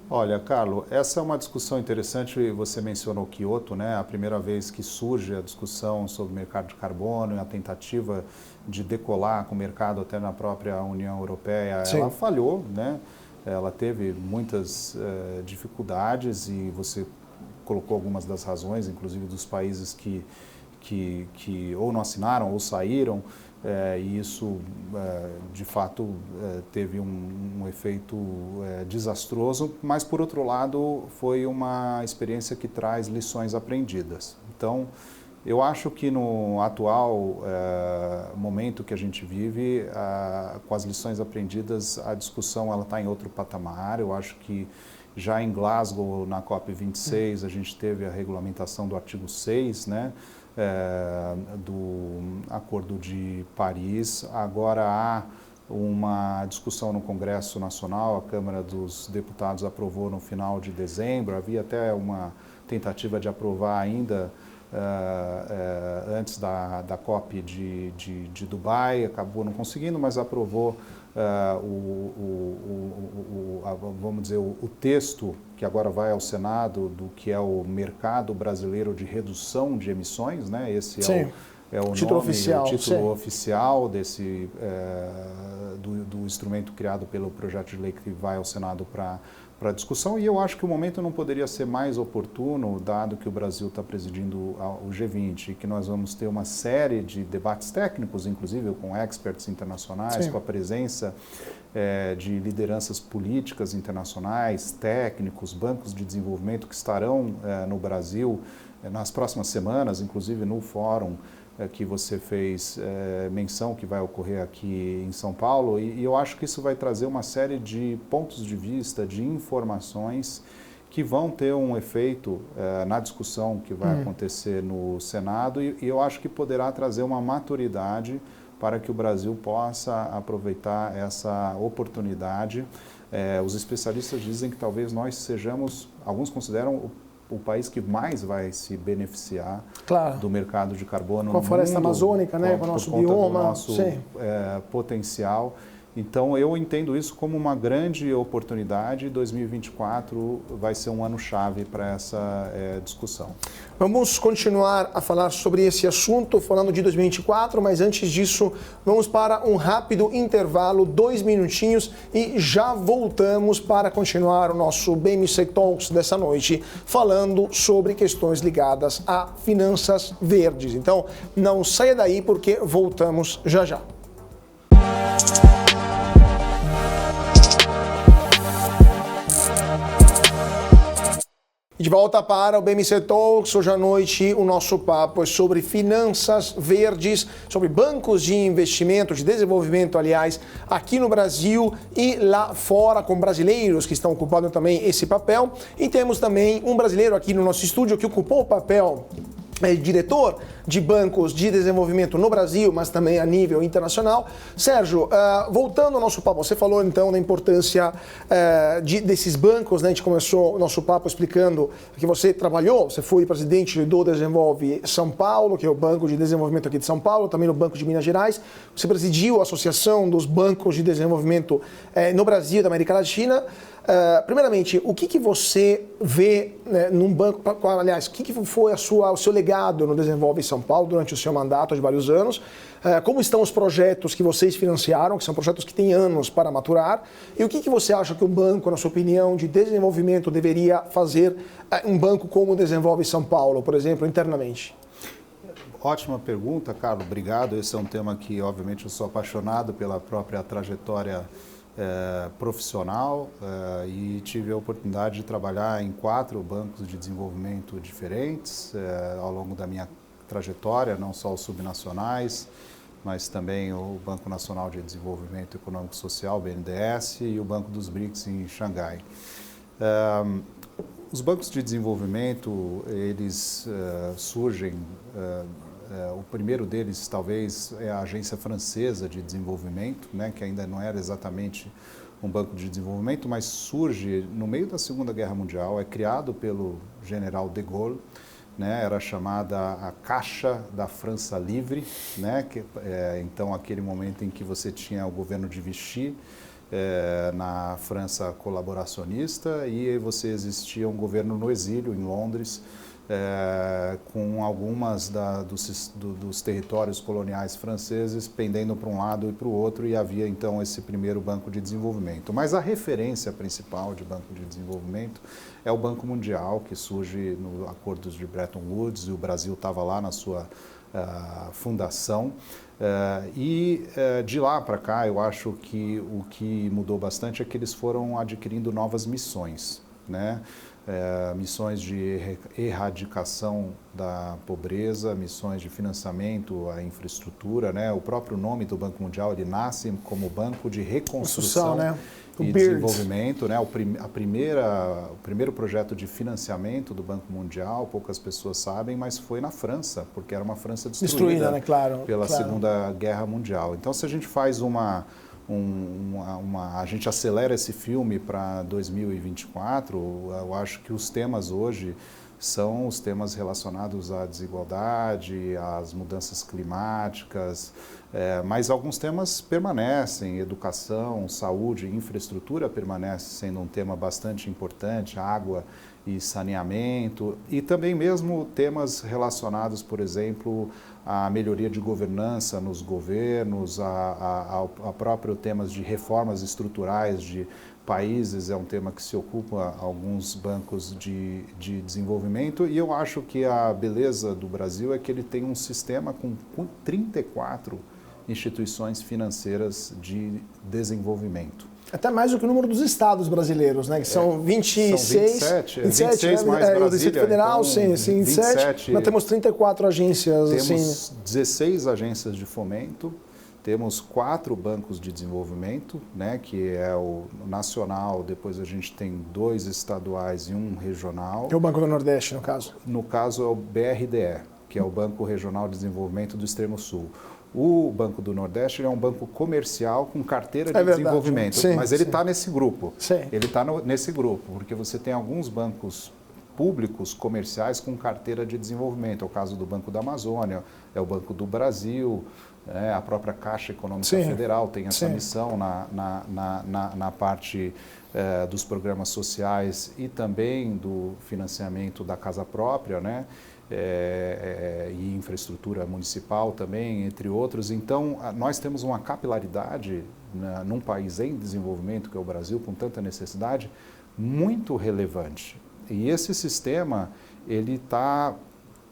[SPEAKER 2] Olha, Carlos, essa é uma discussão interessante, você mencionou Kyoto, né? A primeira vez que surge a discussão sobre o mercado de carbono e a tentativa de decolar com o mercado até na própria União Europeia, ela falhou, né? Ela teve muitas dificuldades e você colocou algumas das razões, inclusive dos países que ou não assinaram ou saíram, e isso, de fato, teve um efeito desastroso, mas, por outro lado, foi uma experiência que traz lições aprendidas. Então, Eu acho que no atual momento que a gente vive, com as lições aprendidas, a discussão está em outro patamar. Eu acho que já em Glasgow, na COP26, a gente teve a regulamentação do artigo 6, né, do Acordo de Paris. Agora há uma discussão no Congresso Nacional, a Câmara dos Deputados aprovou no final de dezembro, havia até uma tentativa de aprovar ainda antes da COP de Dubai, acabou não conseguindo, mas aprovou vamos dizer, o texto que agora vai ao Senado do que é o Mercado Brasileiro de Redução de Emissões, né? Esse é o
[SPEAKER 1] título
[SPEAKER 2] nome,
[SPEAKER 1] oficial,
[SPEAKER 2] o título oficial desse, do instrumento criado pelo projeto de lei que vai ao Senado para discussão, e eu acho que o momento não poderia ser mais oportuno, dado que o Brasil está presidindo o G20 e que nós vamos ter uma série de debates técnicos, inclusive com experts internacionais, com a presença de lideranças políticas internacionais, técnicos, bancos de desenvolvimento que estarão no Brasil nas próximas semanas, inclusive no fórum que você fez menção que vai ocorrer aqui em São Paulo, e eu acho que isso vai trazer uma série de pontos de vista, de informações que vão ter um efeito na discussão que vai acontecer no Senado, e eu acho que poderá trazer uma maturidade para que o Brasil possa aproveitar essa oportunidade. Os especialistas dizem que talvez nós sejamos, alguns consideram o país que mais vai se beneficiar do mercado de carbono
[SPEAKER 1] com a floresta amazônica, né, com o nosso bioma,
[SPEAKER 2] do nosso potencial. Então, eu entendo isso como uma grande oportunidade. 2024 vai ser um ano-chave para essa discussão.
[SPEAKER 1] Vamos continuar a falar sobre esse assunto, falando de 2024, mas antes disso, vamos para um rápido intervalo, 2 minutinhos, e já voltamos para continuar o nosso BMC Talks dessa noite, falando sobre questões ligadas a finanças verdes. Então, não saia daí, porque voltamos já já. De volta para o BMC Talks, hoje à noite o nosso papo é sobre finanças verdes, sobre bancos de investimento, de desenvolvimento, aliás, aqui no Brasil e lá fora, com brasileiros que estão ocupando também esse papel. E temos também um brasileiro aqui no nosso estúdio que ocupou o papel diretor de bancos de desenvolvimento no Brasil, mas também a nível internacional. Sérgio, voltando ao nosso papo, você falou então da importância desses bancos, né? A gente começou o nosso papo explicando que você trabalhou, você foi presidente do Desenvolve São Paulo, que é o Banco de Desenvolvimento aqui de São Paulo, também no Banco de Minas Gerais. Você presidiu a Associação dos Bancos de Desenvolvimento no Brasil e da América Latina. Primeiramente, o que você vê num banco, aliás, o que foi o seu legado no Desenvolve São Paulo durante o seu mandato de vários anos? Como estão os projetos que vocês financiaram, que são projetos que têm anos para maturar? E o que você acha que um banco, na sua opinião, de desenvolvimento deveria fazer, um banco como o Desenvolve São Paulo, por exemplo, internamente?
[SPEAKER 2] Ótima pergunta, Carlos. Obrigado. Esse é um tema que, obviamente, eu sou apaixonado pela própria trajetória profissional e tive a oportunidade de trabalhar em 4 bancos de desenvolvimento diferentes ao longo da minha trajetória, não só os subnacionais, mas também o Banco Nacional de Desenvolvimento Econômico e Social, BNDES, e o Banco dos BRICS em Xangai. Os bancos de desenvolvimento, eles surgem, o primeiro deles talvez é a Agência Francesa de Desenvolvimento, né, que ainda não era exatamente um banco de desenvolvimento, mas surge no meio da Segunda Guerra Mundial, é criado pelo general de Gaulle, né, era chamada a Caixa da França Livre, né, então aquele momento em que você tinha o governo de Vichy, na França colaboracionista, e você existia um governo no exílio em Londres, com algumas dos territórios coloniais franceses pendendo para um lado e para o outro, e havia então esse primeiro Banco de Desenvolvimento. Mas a referência principal de Banco de Desenvolvimento é o Banco Mundial, que surge nos acordos de Bretton Woods, e o Brasil estava lá na sua fundação. De lá para cá, eu acho que o que mudou bastante é que eles foram adquirindo novas missões, né? missões de erradicação da pobreza, missões de financiamento à infraestrutura, né? O próprio nome do Banco Mundial, ele nasce como Banco de Reconstrução,
[SPEAKER 1] né?
[SPEAKER 2] E Desenvolvimento, né? O primeiro projeto de financiamento do Banco Mundial, poucas pessoas sabem, mas foi na França, porque era uma França destruída,
[SPEAKER 1] né? Claro,
[SPEAKER 2] pela Segunda Guerra Mundial. Então, se a gente faz a gente acelera esse filme para 2024, eu acho que os temas hoje são os temas relacionados à desigualdade, às mudanças climáticas, mas alguns temas permanecem, educação, saúde, infraestrutura permanece sendo um tema bastante importante, água e saneamento, e também mesmo temas relacionados, por exemplo, à melhoria de governança nos governos, a próprio temas de reformas estruturais de países, é um tema que se ocupa alguns bancos de desenvolvimento, e eu acho que a beleza do Brasil é que ele tem um sistema com 34 instituições financeiras de desenvolvimento.
[SPEAKER 1] Até mais do que o número dos estados brasileiros, né? Que são 26.
[SPEAKER 2] São 27
[SPEAKER 1] né?
[SPEAKER 2] mais Brasília.
[SPEAKER 1] O Distrito Federal,
[SPEAKER 2] então,
[SPEAKER 1] sim, 27. Nós temos 34 agências.
[SPEAKER 2] Temos 16 agências de fomento, temos 4 bancos de desenvolvimento, né? Que é o nacional, depois a gente tem 2 estaduais e 1 regional.
[SPEAKER 1] É o Banco do Nordeste, no caso?
[SPEAKER 2] No caso é o BRDE, que é o Banco Regional de Desenvolvimento do Extremo Sul. O Banco do Nordeste é um banco comercial com carteira de desenvolvimento, sim, mas ele está nesse grupo.
[SPEAKER 1] Sim.
[SPEAKER 2] Ele está nesse grupo, porque você tem alguns bancos públicos comerciais com carteira de desenvolvimento. É o caso do Banco da Amazônia, é o Banco do Brasil, a própria Caixa Econômica Federal tem essa missão na parte dos programas sociais e também do financiamento da casa própria, né? E infraestrutura municipal também, entre outros. Então, nós temos uma capilaridade num país em desenvolvimento, que é o Brasil, com tanta necessidade, muito relevante. E esse sistema, ele está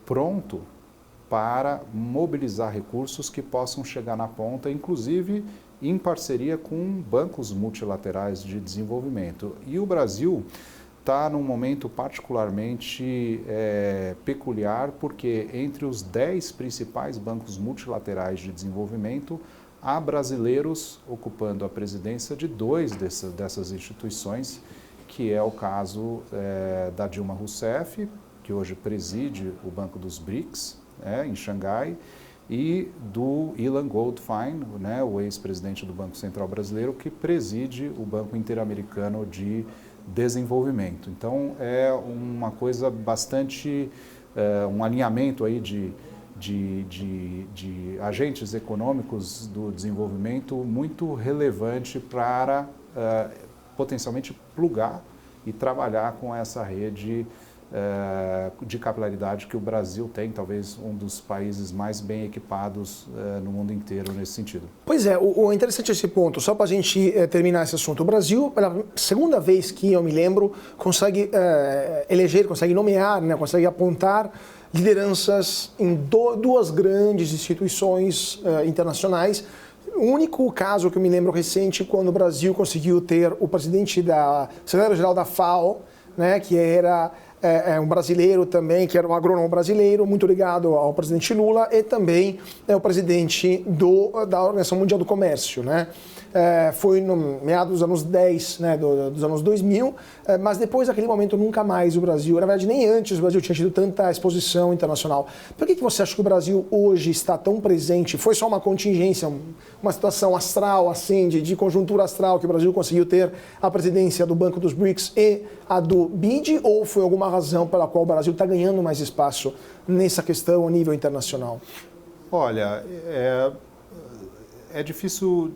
[SPEAKER 2] pronto para mobilizar recursos que possam chegar na ponta, inclusive em parceria com bancos multilaterais de desenvolvimento. E o Brasil está num momento particularmente peculiar, porque entre os 10 principais bancos multilaterais de desenvolvimento, há brasileiros ocupando a presidência de 2 dessas instituições, que é o caso da Dilma Rousseff, que hoje preside o Banco dos BRICS, em Xangai, e do Ilan Goldfein, né, o ex-presidente do Banco Central Brasileiro, que preside o Banco Interamericano de Desenvolvimento. Então, é uma coisa bastante, um alinhamento aí de agentes econômicos do desenvolvimento muito relevante para potencialmente plugar e trabalhar com essa rede de capilaridade que o Brasil tem, talvez um dos países mais bem equipados no mundo inteiro nesse sentido.
[SPEAKER 1] Pois é, o interessante é esse ponto, só para a gente terminar esse assunto. O Brasil, pela segunda vez que eu me lembro, consegue eleger, consegue nomear, né, consegue apontar lideranças em 2 grandes instituições internacionais. O único caso que eu me lembro recente, quando o Brasil conseguiu ter o presidente da secretário-geral da FAO, né, que era um brasileiro também, que era um agrônomo brasileiro, muito ligado ao presidente Lula, e também o presidente da Organização Mundial do Comércio, né? Foi no meados dos anos 10, né, dos anos 2000, mas depois daquele momento nunca mais o Brasil, na verdade nem antes o Brasil tinha tido tanta exposição internacional. Por que você acha que o Brasil hoje está tão presente? Foi só uma contingência, uma situação astral, assim, de conjuntura astral, que o Brasil conseguiu ter a presidência do Banco dos BRICS e a do BID, ou foi alguma razão pela qual o Brasil está ganhando mais espaço nessa questão a nível internacional?
[SPEAKER 2] Olha, é difícil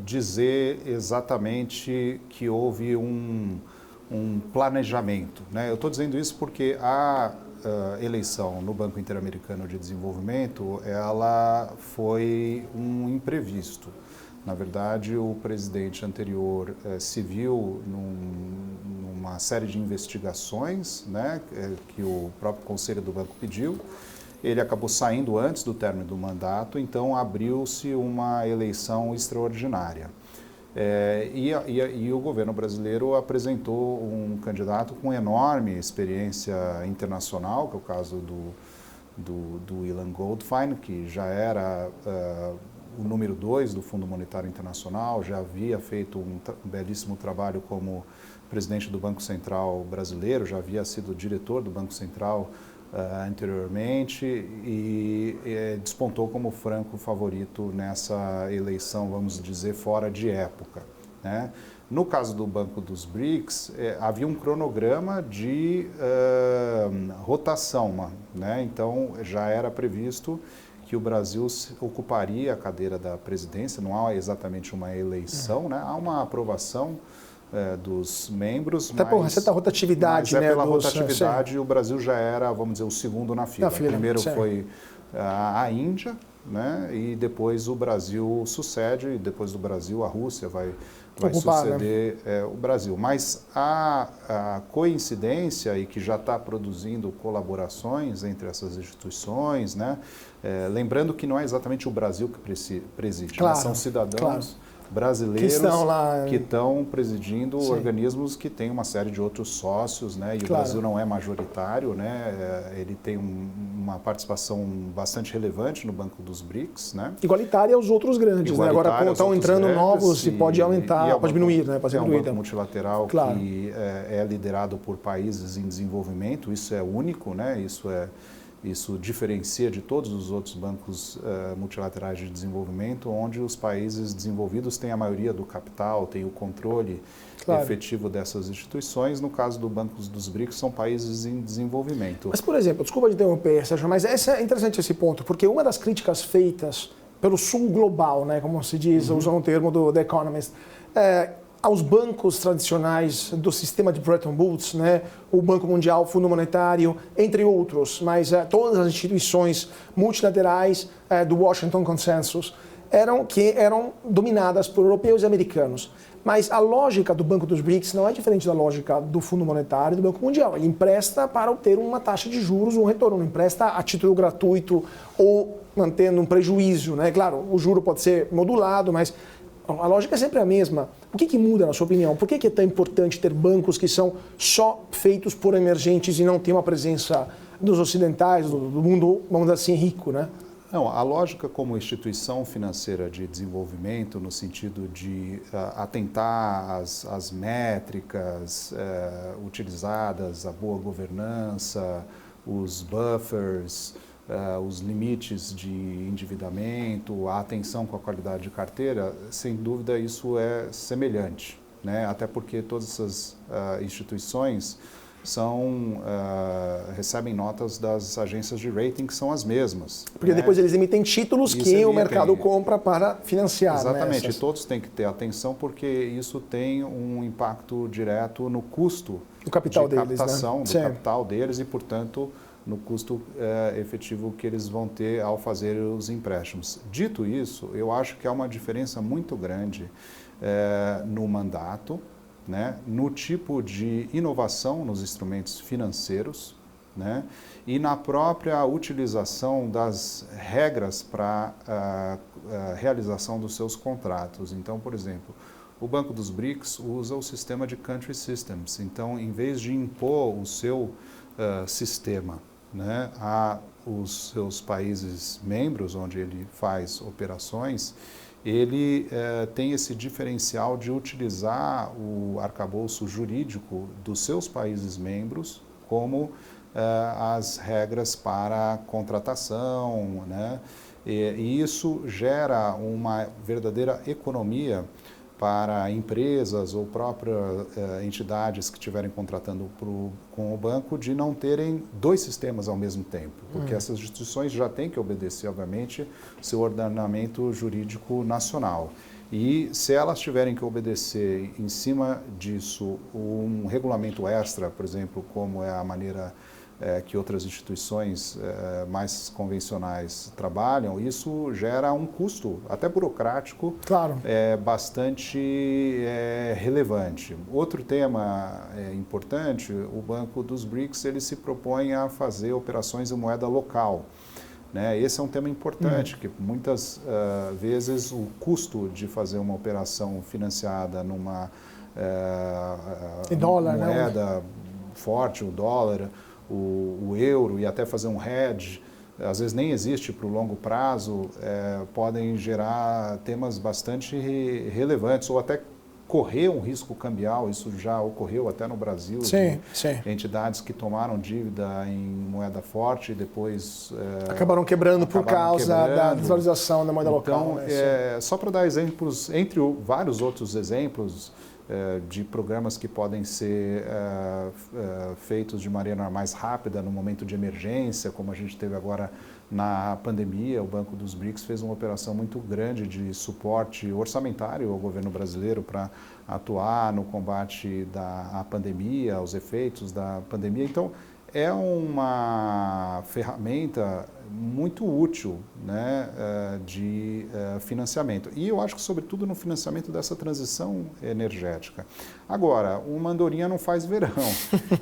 [SPEAKER 2] dizer exatamente que houve um planejamento, né? Eu estou dizendo isso porque a eleição no Banco Interamericano de Desenvolvimento, ela foi um imprevisto. Na verdade, o presidente anterior se viu numa série de investigações, né, que o próprio Conselho do Banco pediu. Ele acabou saindo antes do término do mandato, então abriu-se uma eleição extraordinária. E o governo brasileiro apresentou um candidato com enorme experiência internacional, que é o caso do Ilan Goldfein, que já era o número 2 do Fundo Monetário Internacional, já havia feito um belíssimo trabalho como presidente do Banco Central brasileiro, já havia sido diretor do Banco Central anteriormente e despontou como franco favorito nessa eleição, vamos dizer, fora de época, né? No caso do Banco dos BRICS, havia um cronograma de rotação, né? Então já era previsto que o Brasil ocuparia a cadeira da presidência, não há exatamente uma eleição, né? Há uma aprovação dos membros,
[SPEAKER 1] até por certa rotatividade,
[SPEAKER 2] mas
[SPEAKER 1] né?
[SPEAKER 2] Pela rotatividade, o Brasil já era, vamos dizer, o segundo na fila. Primeiro foi a Índia, né? E depois o Brasil sucede, e depois do Brasil a Rússia vai suceder, né? O Brasil. Mas a coincidência, e que já está produzindo colaborações entre essas instituições, né? Lembrando que não é exatamente o Brasil que preside,
[SPEAKER 1] claro,
[SPEAKER 2] né? São cidadãos...
[SPEAKER 1] Claro.
[SPEAKER 2] brasileiros que estão presidindo organismos que têm uma série de outros sócios, né? E o Brasil não é majoritário, né? Ele tem uma participação bastante relevante no Banco dos BRICS, né?
[SPEAKER 1] Igualitária aos outros grandes, né? Agora estão entrando novos e pode aumentar, pode diminuir, né?
[SPEAKER 2] É um banco multilateral que é liderado por países em desenvolvimento, isso é único, né? Isso diferencia de todos os outros bancos multilaterais de desenvolvimento, onde os países desenvolvidos têm a maioria do capital, têm o controle efetivo dessas instituições. No caso do Banco dos BRICS, são países em desenvolvimento.
[SPEAKER 1] Mas, por exemplo, desculpa de interromper, Sérgio, mas é interessante esse ponto, porque uma das críticas feitas pelo sul global, né, como se diz, usando o termo do The Economist, aos bancos tradicionais do sistema de Bretton Woods, né, o Banco Mundial, o Fundo Monetário, entre outros, mas todas as instituições multilaterais do Washington Consensus eram dominadas por europeus e americanos. Mas a lógica do Banco dos BRICS não é diferente da lógica do Fundo Monetário e do Banco Mundial. Ele empresta para obter uma taxa de juros, um retorno, não empresta a título gratuito ou mantendo um prejuízo, né? Claro, o juro pode ser modulado, mas a lógica é sempre a mesma. O que muda, na sua opinião? Por que é tão importante ter bancos que são só feitos por emergentes e não tem uma presença dos ocidentais, do mundo, vamos dizer assim, rico, né?
[SPEAKER 2] Não, a lógica como instituição financeira de desenvolvimento, no sentido de atentar às métricas utilizadas, a boa governança, os buffers, os limites de endividamento, a atenção com a qualidade de carteira, sem dúvida isso é semelhante, né? Até porque todas essas instituições recebem notas das agências de rating que são as mesmas.
[SPEAKER 1] Porque depois eles emitem títulos que o mercado compra para financiar.
[SPEAKER 2] Exatamente,
[SPEAKER 1] né?
[SPEAKER 2] Todos têm que ter atenção porque isso tem um impacto direto no custo
[SPEAKER 1] do capital
[SPEAKER 2] de
[SPEAKER 1] deles,
[SPEAKER 2] captação,
[SPEAKER 1] né?
[SPEAKER 2] do capital deles e, portanto, no custo efetivo que eles vão ter ao fazer os empréstimos. Dito isso, eu acho que há uma diferença muito grande no mandato, né, no tipo de inovação nos instrumentos financeiros, né, e na própria utilização das regras para a realização dos seus contratos. Então, por exemplo, o Banco dos BRICS usa o sistema de country systems. Então, em vez de impor o seu sistema, né, aos seus países membros, onde ele faz operações, ele tem esse diferencial de utilizar o arcabouço jurídico dos seus países membros como as regras para contratação, né? E isso gera uma verdadeira economia para empresas ou próprias entidades que estiverem contratando com o banco de não terem dois sistemas ao mesmo tempo, porque essas instituições já têm que obedecer, obviamente, seu ordenamento jurídico nacional. E se elas tiverem que obedecer em cima disso um regulamento extra, por exemplo, como é a maneira que outras instituições mais convencionais trabalham, isso gera um custo, até burocrático, bastante relevante. Outro tema importante, o Banco dos BRICS ele se propõe a fazer operações em moeda local. né? Esse é um tema importante, que muitas vezes o custo de fazer uma operação financiada numa
[SPEAKER 1] dólar,
[SPEAKER 2] moeda
[SPEAKER 1] né?
[SPEAKER 2] forte, o dólar, o euro, e até fazer um hedge, às vezes nem existe para o longo prazo, podem gerar temas bastante relevantes, ou até correr um risco cambial. Isso já ocorreu até no Brasil,
[SPEAKER 1] sim.
[SPEAKER 2] Entidades que tomaram dívida em moeda forte e depois
[SPEAKER 1] acabaram quebrando por causa da desvalorização da moeda local.
[SPEAKER 2] Então, só para dar exemplos, entre vários outros exemplos de programas que podem ser feitos de maneira mais rápida no momento de emergência, como a gente teve agora na pandemia. O Banco dos BRICS fez uma operação muito grande de suporte orçamentário ao governo brasileiro para atuar no combate à pandemia, aos efeitos da pandemia. Então, é uma ferramenta muito útil, né, de financiamento. E eu acho que, sobretudo, no financiamento dessa transição energética. Agora, uma andorinha não faz verão.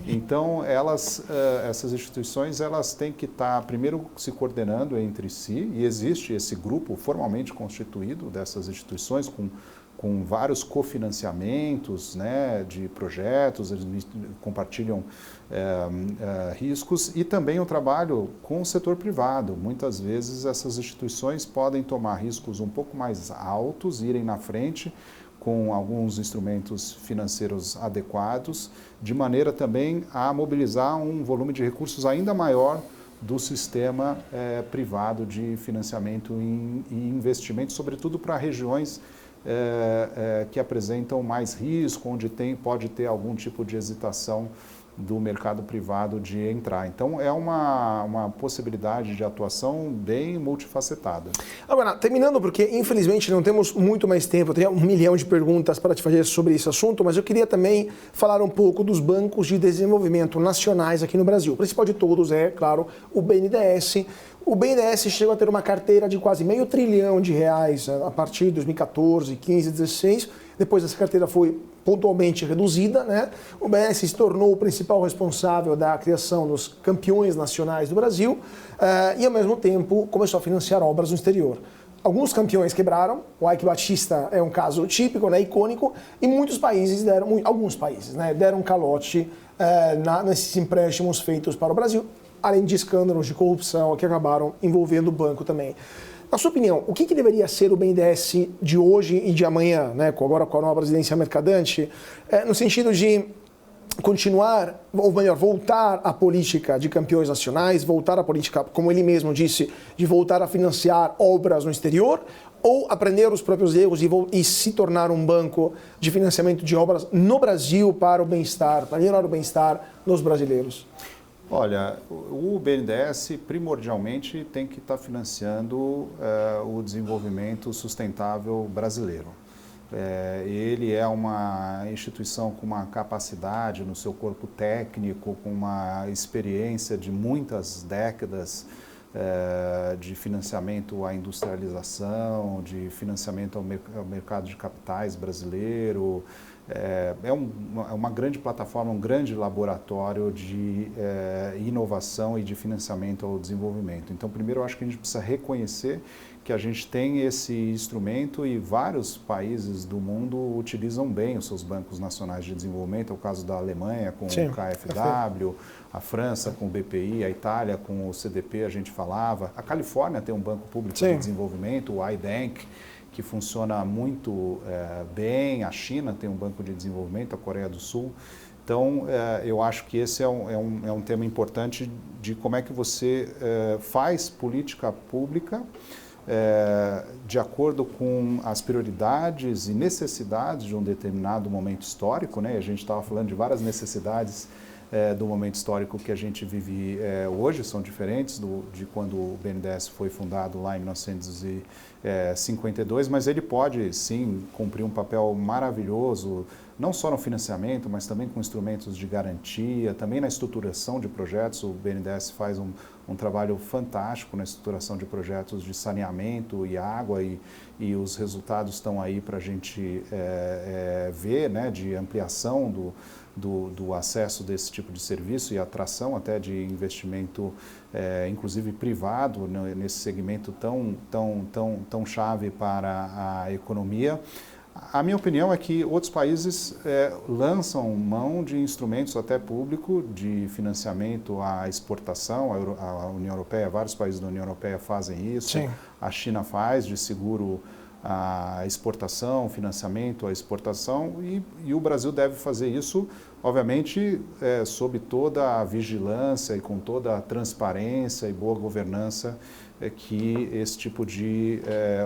[SPEAKER 2] Então, essas instituições, elas têm que estar, primeiro, se coordenando entre si, e existe esse grupo formalmente constituído dessas instituições, com vários cofinanciamentos, né, de projetos, eles compartilham riscos, e também o trabalho com o setor privado. Muitas vezes essas instituições podem tomar riscos um pouco mais altos, irem na frente com alguns instrumentos financeiros adequados, de maneira também a mobilizar um volume de recursos ainda maior do sistema privado de financiamento e investimento, sobretudo para regiões que apresentam mais risco, onde pode ter algum tipo de hesitação do mercado privado de entrar. Então, é uma possibilidade de atuação bem multifacetada.
[SPEAKER 1] Agora, terminando, porque infelizmente não temos muito mais tempo, eu tenho 1 milhão de perguntas para te fazer sobre esse assunto, mas eu queria também falar um pouco dos bancos de desenvolvimento nacionais aqui no Brasil. O principal de todos é, claro, o BNDES. O BNDES chegou a ter uma carteira de quase R$500 bilhão a partir de 2014, 15, 16. Depois essa carteira foi pontualmente reduzida, né? O BNDES se tornou o principal responsável da criação dos campeões nacionais do Brasil e, ao mesmo tempo, começou a financiar obras no exterior. Alguns campeões quebraram, o Ike Batista é um caso típico, né, icônico, e alguns países deram calote nesses empréstimos feitos para o Brasil, além de escândalos de corrupção que acabaram envolvendo o banco também. Na sua opinião, o que deveria ser o BNDES de hoje e de amanhã, né, agora com a nova presidência mercadante, no sentido de continuar, ou melhor, voltar à política de campeões nacionais, voltar à política, como ele mesmo disse, de voltar a financiar obras no exterior, ou aprender os próprios erros e se tornar um banco de financiamento de obras no Brasil para o bem-estar, para melhorar o bem-estar dos brasileiros?
[SPEAKER 2] Olha, o BNDES primordialmente tem que estar financiando o desenvolvimento sustentável brasileiro. Ele é uma instituição com uma capacidade no seu corpo técnico, com uma experiência de muitas décadas de financiamento à industrialização, de financiamento ao mercado de capitais brasileiro. É uma grande plataforma, um grande laboratório de inovação e de financiamento ao desenvolvimento. Então, primeiro, eu acho que a gente precisa reconhecer que a gente tem esse instrumento e vários países do mundo utilizam bem os seus bancos nacionais de desenvolvimento. É o caso da Alemanha com o KfW, a França com o BPI, a Itália com o CDP, a gente falava. A Califórnia tem um banco público de desenvolvimento, o iBank, que funciona muito bem. A China tem um banco de desenvolvimento, a Coreia do Sul. Então, eu acho que esse é um tema importante de como é que você faz política pública de acordo com as prioridades e necessidades de um determinado momento histórico, né? A gente estava falando de várias necessidades do momento histórico que a gente vive hoje, são diferentes de quando o BNDES foi fundado lá em 1952, mas ele pode, sim, cumprir um papel maravilhoso, não só no financiamento, mas também com instrumentos de garantia, também na estruturação de projetos. O BNDES faz um trabalho fantástico na estruturação de projetos de saneamento e água, e os resultados estão aí para a gente ver, né, de ampliação do acesso desse tipo de serviço e atração até de investimento inclusive privado, nesse segmento tão chave para a economia. A minha opinião é que outros países lançam mão de instrumentos até público de financiamento à exportação. A União Europeia, vários países da União Europeia fazem isso.
[SPEAKER 1] Sim.
[SPEAKER 2] A China faz de seguro à exportação, financiamento à exportação e o Brasil deve fazer isso, obviamente, sob toda a vigilância e com toda a transparência e boa governança que esse tipo de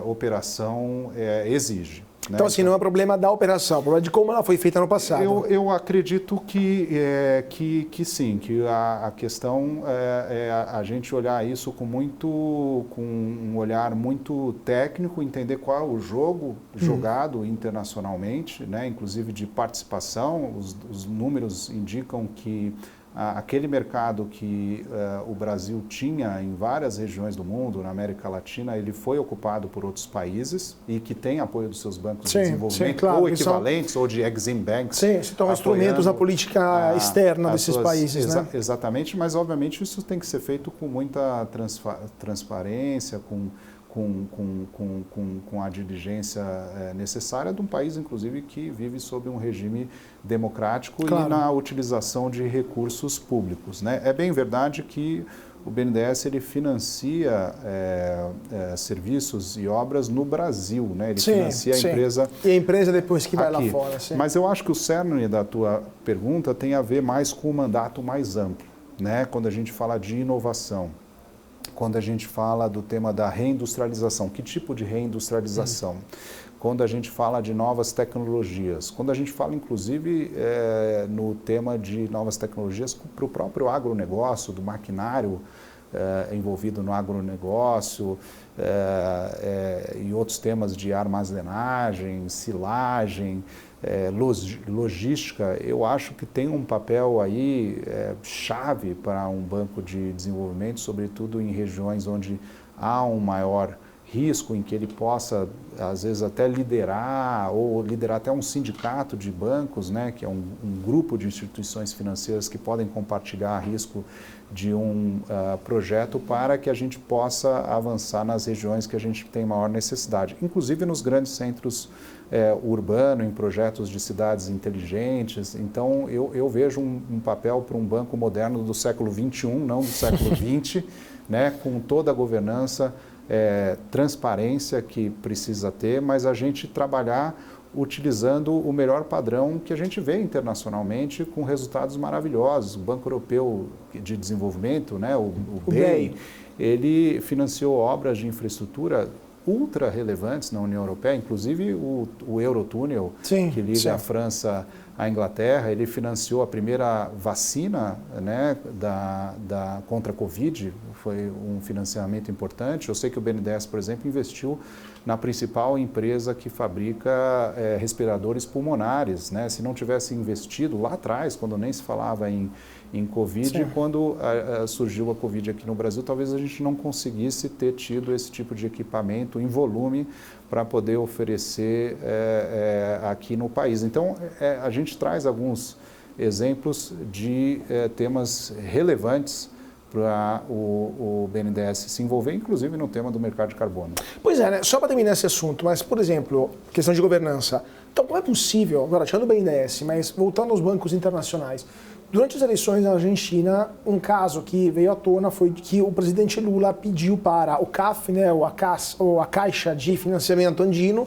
[SPEAKER 2] operação exige.
[SPEAKER 1] Então, assim, não é problema da operação, é problema de como ela foi feita no passado.
[SPEAKER 2] Eu acredito que sim, que a questão é a gente olhar isso com um olhar muito técnico, entender qual é o jogo jogado internacionalmente, né, inclusive de participação. Os números indicam que aquele mercado que o Brasil tinha em várias regiões do mundo, na América Latina, ele foi ocupado por outros países e que tem apoio dos seus bancos de desenvolvimento,
[SPEAKER 1] claro,
[SPEAKER 2] ou equivalentes, ou de Exim Banks.
[SPEAKER 1] Sim, se tornam instrumentos da política externa desses países. Né?
[SPEAKER 2] Exatamente, mas obviamente isso tem que ser feito com muita transparência, com a diligência necessária de um país, inclusive, que vive sob um regime democrático e na utilização de recursos públicos. Né? É bem verdade que o BNDES ele financia serviços e obras no Brasil, né? Ele financia a empresa.
[SPEAKER 1] E a empresa depois que vai
[SPEAKER 2] aqui.
[SPEAKER 1] lá fora. Sim.
[SPEAKER 2] Mas eu acho que o cerne da tua pergunta tem a ver mais com o mandato mais amplo, né? Quando a gente fala de inovação. Quando a gente fala do tema da reindustrialização, que tipo de reindustrialização? Quando a gente fala de novas tecnologias, quando a gente fala, inclusive, no tema de novas tecnologias para o próprio agronegócio, do maquinário envolvido no agronegócio e outros temas de armazenagem, silagem, logística, eu acho que tem um papel aí chave para um banco de desenvolvimento, sobretudo em regiões onde há um maior risco, em que ele possa, às vezes, até liderar ou liderar até um sindicato de bancos, né, que é um grupo de instituições financeiras que podem compartilhar risco de um projeto para que a gente possa avançar nas regiões que a gente tem maior necessidade, inclusive nos grandes centros urbanos, em projetos de cidades inteligentes. Então, eu vejo um papel para um banco moderno do século XXI, não do século XX, né, com toda a governança, transparência que precisa ter, mas a gente trabalhar utilizando o melhor padrão que a gente vê internacionalmente com resultados maravilhosos. O Banco Europeu de Desenvolvimento, né, o BEI, ele financiou obras de infraestrutura ultra relevantes na União Europeia, inclusive o Eurotúnel, que liga a França à Inglaterra. Ele financiou a primeira vacina, né, contra a Covid, foi um financiamento importante. Eu sei que o BNDES, por exemplo, investiu na principal empresa que fabrica respiradores pulmonares, né? Se não tivesse investido lá atrás, quando nem se falava em Covid, quando surgiu a Covid aqui no Brasil, talvez a gente não conseguisse ter tido esse tipo de equipamento em volume para poder oferecer aqui no país. Então, a gente traz alguns exemplos de temas relevantes para o BNDES se envolver, inclusive no tema do mercado de carbono.
[SPEAKER 1] Pois é, né? Só para terminar esse assunto, mas, por exemplo, questão de governança. Então, como é possível, agora tirando o BNDES, mas voltando aos bancos internacionais, durante as eleições na Argentina, um caso que veio à tona foi que o presidente Lula pediu para o CAF, né, ou a Caixa de Financiamento Andino,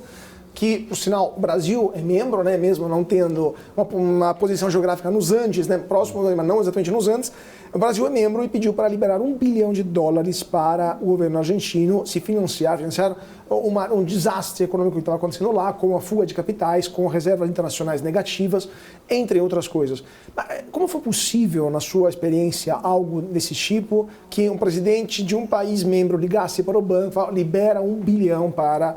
[SPEAKER 1] que, por sinal, o Brasil é membro, né, mesmo não tendo uma posição geográfica nos Andes, né, próximo, mas não exatamente nos Andes, o Brasil é membro e pediu para liberar $1 bilhão para o governo argentino se financiar um desastre econômico que estava acontecendo lá, com a fuga de capitais, com reservas internacionais negativas, entre outras coisas. Mas como foi possível, na sua experiência, algo desse tipo, que um presidente de um país membro ligasse para o banco e falasse, libera $1 bilhão para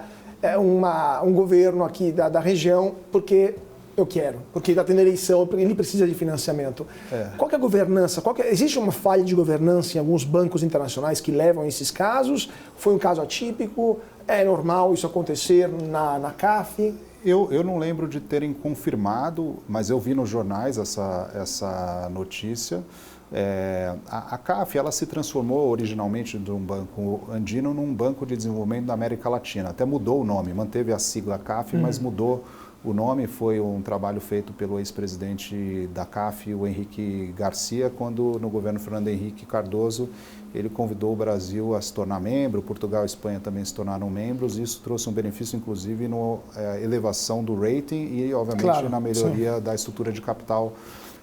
[SPEAKER 1] um governo aqui da região, porque eu quero, porque está tendo eleição, porque ele precisa de financiamento. Qual que é a governança? Existe uma falha de governança em alguns bancos internacionais que levam a esses casos? Foi um caso atípico? É normal isso acontecer na CAF?
[SPEAKER 2] Eu não lembro de terem confirmado, mas eu vi nos jornais essa notícia. A CAF ela se transformou originalmente de um banco andino num banco de desenvolvimento da América Latina. Até mudou o nome, manteve a sigla CAF, mas mudou o nome. Foi um trabalho feito pelo ex-presidente da CAF, o Henrique Garcia, quando no governo Fernando Henrique Cardoso ele convidou o Brasil a se tornar membro, Portugal e Espanha também se tornaram membros, e isso trouxe um benefício, inclusive, na elevação do rating e, obviamente, na melhoria da estrutura de capital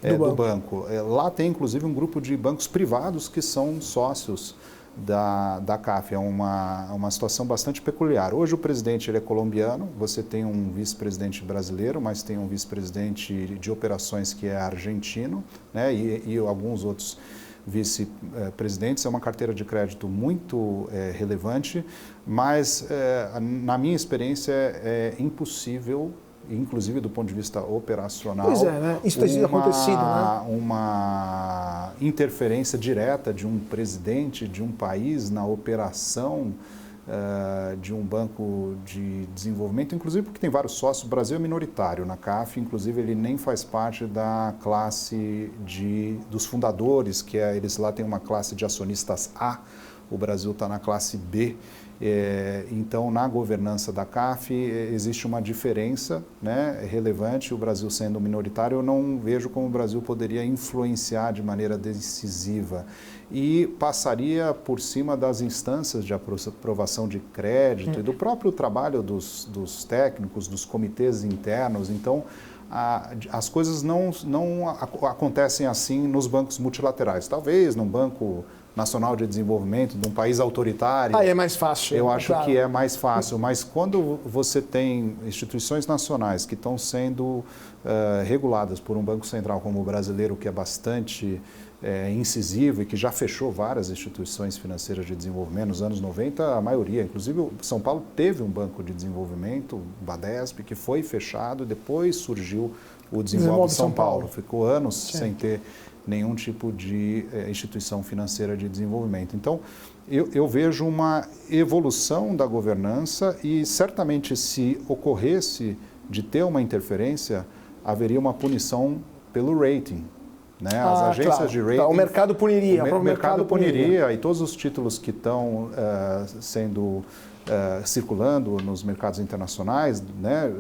[SPEAKER 2] do banco. Lá tem, inclusive, um grupo de bancos privados que são sócios da CAF. É uma situação bastante peculiar. Hoje o presidente ele é colombiano, você tem um vice-presidente brasileiro, mas tem um vice-presidente de operações que é argentino, né, e alguns outros vice-presidentes. É uma carteira de crédito muito relevante, mas na minha experiência é impossível, inclusive do ponto de vista operacional,
[SPEAKER 1] né? Isso tem acontecido, né?
[SPEAKER 2] Uma interferência direta de um presidente de um país na operação de um banco de desenvolvimento, inclusive porque tem vários sócios. O Brasil é minoritário na CAF, inclusive ele nem faz parte da classe dos fundadores, que eles lá têm uma classe de acionistas A, o Brasil está na classe B. Então, na governança da CAF, existe uma diferença, né, relevante. O Brasil sendo minoritário, eu não vejo como o Brasil poderia influenciar de maneira decisiva e passaria por cima das instâncias de aprovação de crédito e do próprio trabalho dos técnicos, dos comitês internos. Então, as coisas não acontecem assim nos bancos multilaterais. Talvez num banco nacional de desenvolvimento de um país autoritário.
[SPEAKER 1] Aí é mais fácil.
[SPEAKER 2] Eu acho que é mais fácil, mas quando você tem instituições nacionais que estão sendo reguladas por um banco central como o brasileiro, que é bastante incisivo e que já fechou várias instituições financeiras de desenvolvimento nos anos 90, a maioria, inclusive São Paulo teve um banco de desenvolvimento, o Badesp, que foi fechado e depois surgiu o Desenvolve São Paulo. Ficou anos sem ter nenhum tipo de instituição financeira de desenvolvimento. Então, eu vejo uma evolução da governança e certamente se ocorresse de ter uma interferência, haveria uma punição pelo rating. Né? As agências de rating...
[SPEAKER 1] O mercado puniria.
[SPEAKER 2] O mercado puniria e todos os títulos que estão sendo circulando nos mercados internacionais, né?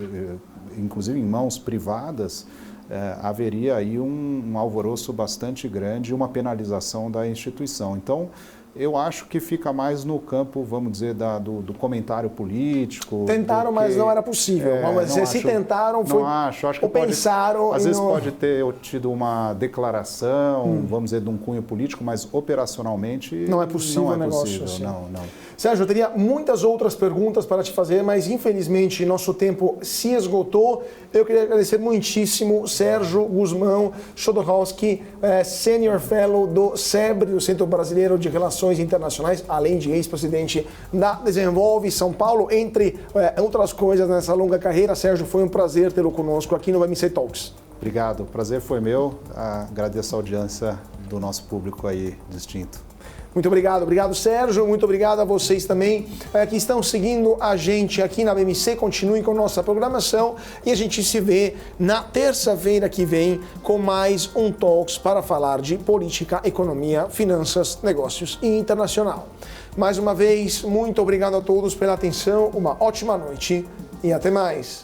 [SPEAKER 2] Inclusive em mãos privadas, haveria aí um alvoroço bastante grande e uma penalização da instituição. Então, eu acho que fica mais no campo, vamos dizer, do comentário político.
[SPEAKER 1] Tentaram, mas não era possível. Se tentaram, foi...
[SPEAKER 2] Não acho que
[SPEAKER 1] pensaram...
[SPEAKER 2] Às vezes pode ter tido uma declaração, vamos dizer, de um cunho político, mas operacionalmente
[SPEAKER 1] não é possível o negócio assim.
[SPEAKER 2] Não.
[SPEAKER 1] Sérgio, eu teria muitas outras perguntas para te fazer, mas infelizmente nosso tempo se esgotou. Eu queria agradecer muitíssimo Sérgio Guzmão Chodorkowski, Senior Fellow do SEBRE, o Centro Brasileiro de Relações Internacionais, além de ex-presidente da Desenvolve São Paulo, entre outras coisas nessa longa carreira. Sérgio, foi um prazer tê-lo conosco aqui no BMC Talks.
[SPEAKER 2] Obrigado, o prazer foi meu. Agradeço a audiência do nosso público aí distinto.
[SPEAKER 1] Muito obrigado. Obrigado, Sérgio. Muito obrigado a vocês também que estão seguindo a gente aqui na BMC. Continuem com nossa programação e a gente se vê na terça-feira que vem com mais um Talks para falar de política, economia, finanças, negócios e internacional. Mais uma vez, muito obrigado a todos pela atenção. Uma ótima noite e até mais.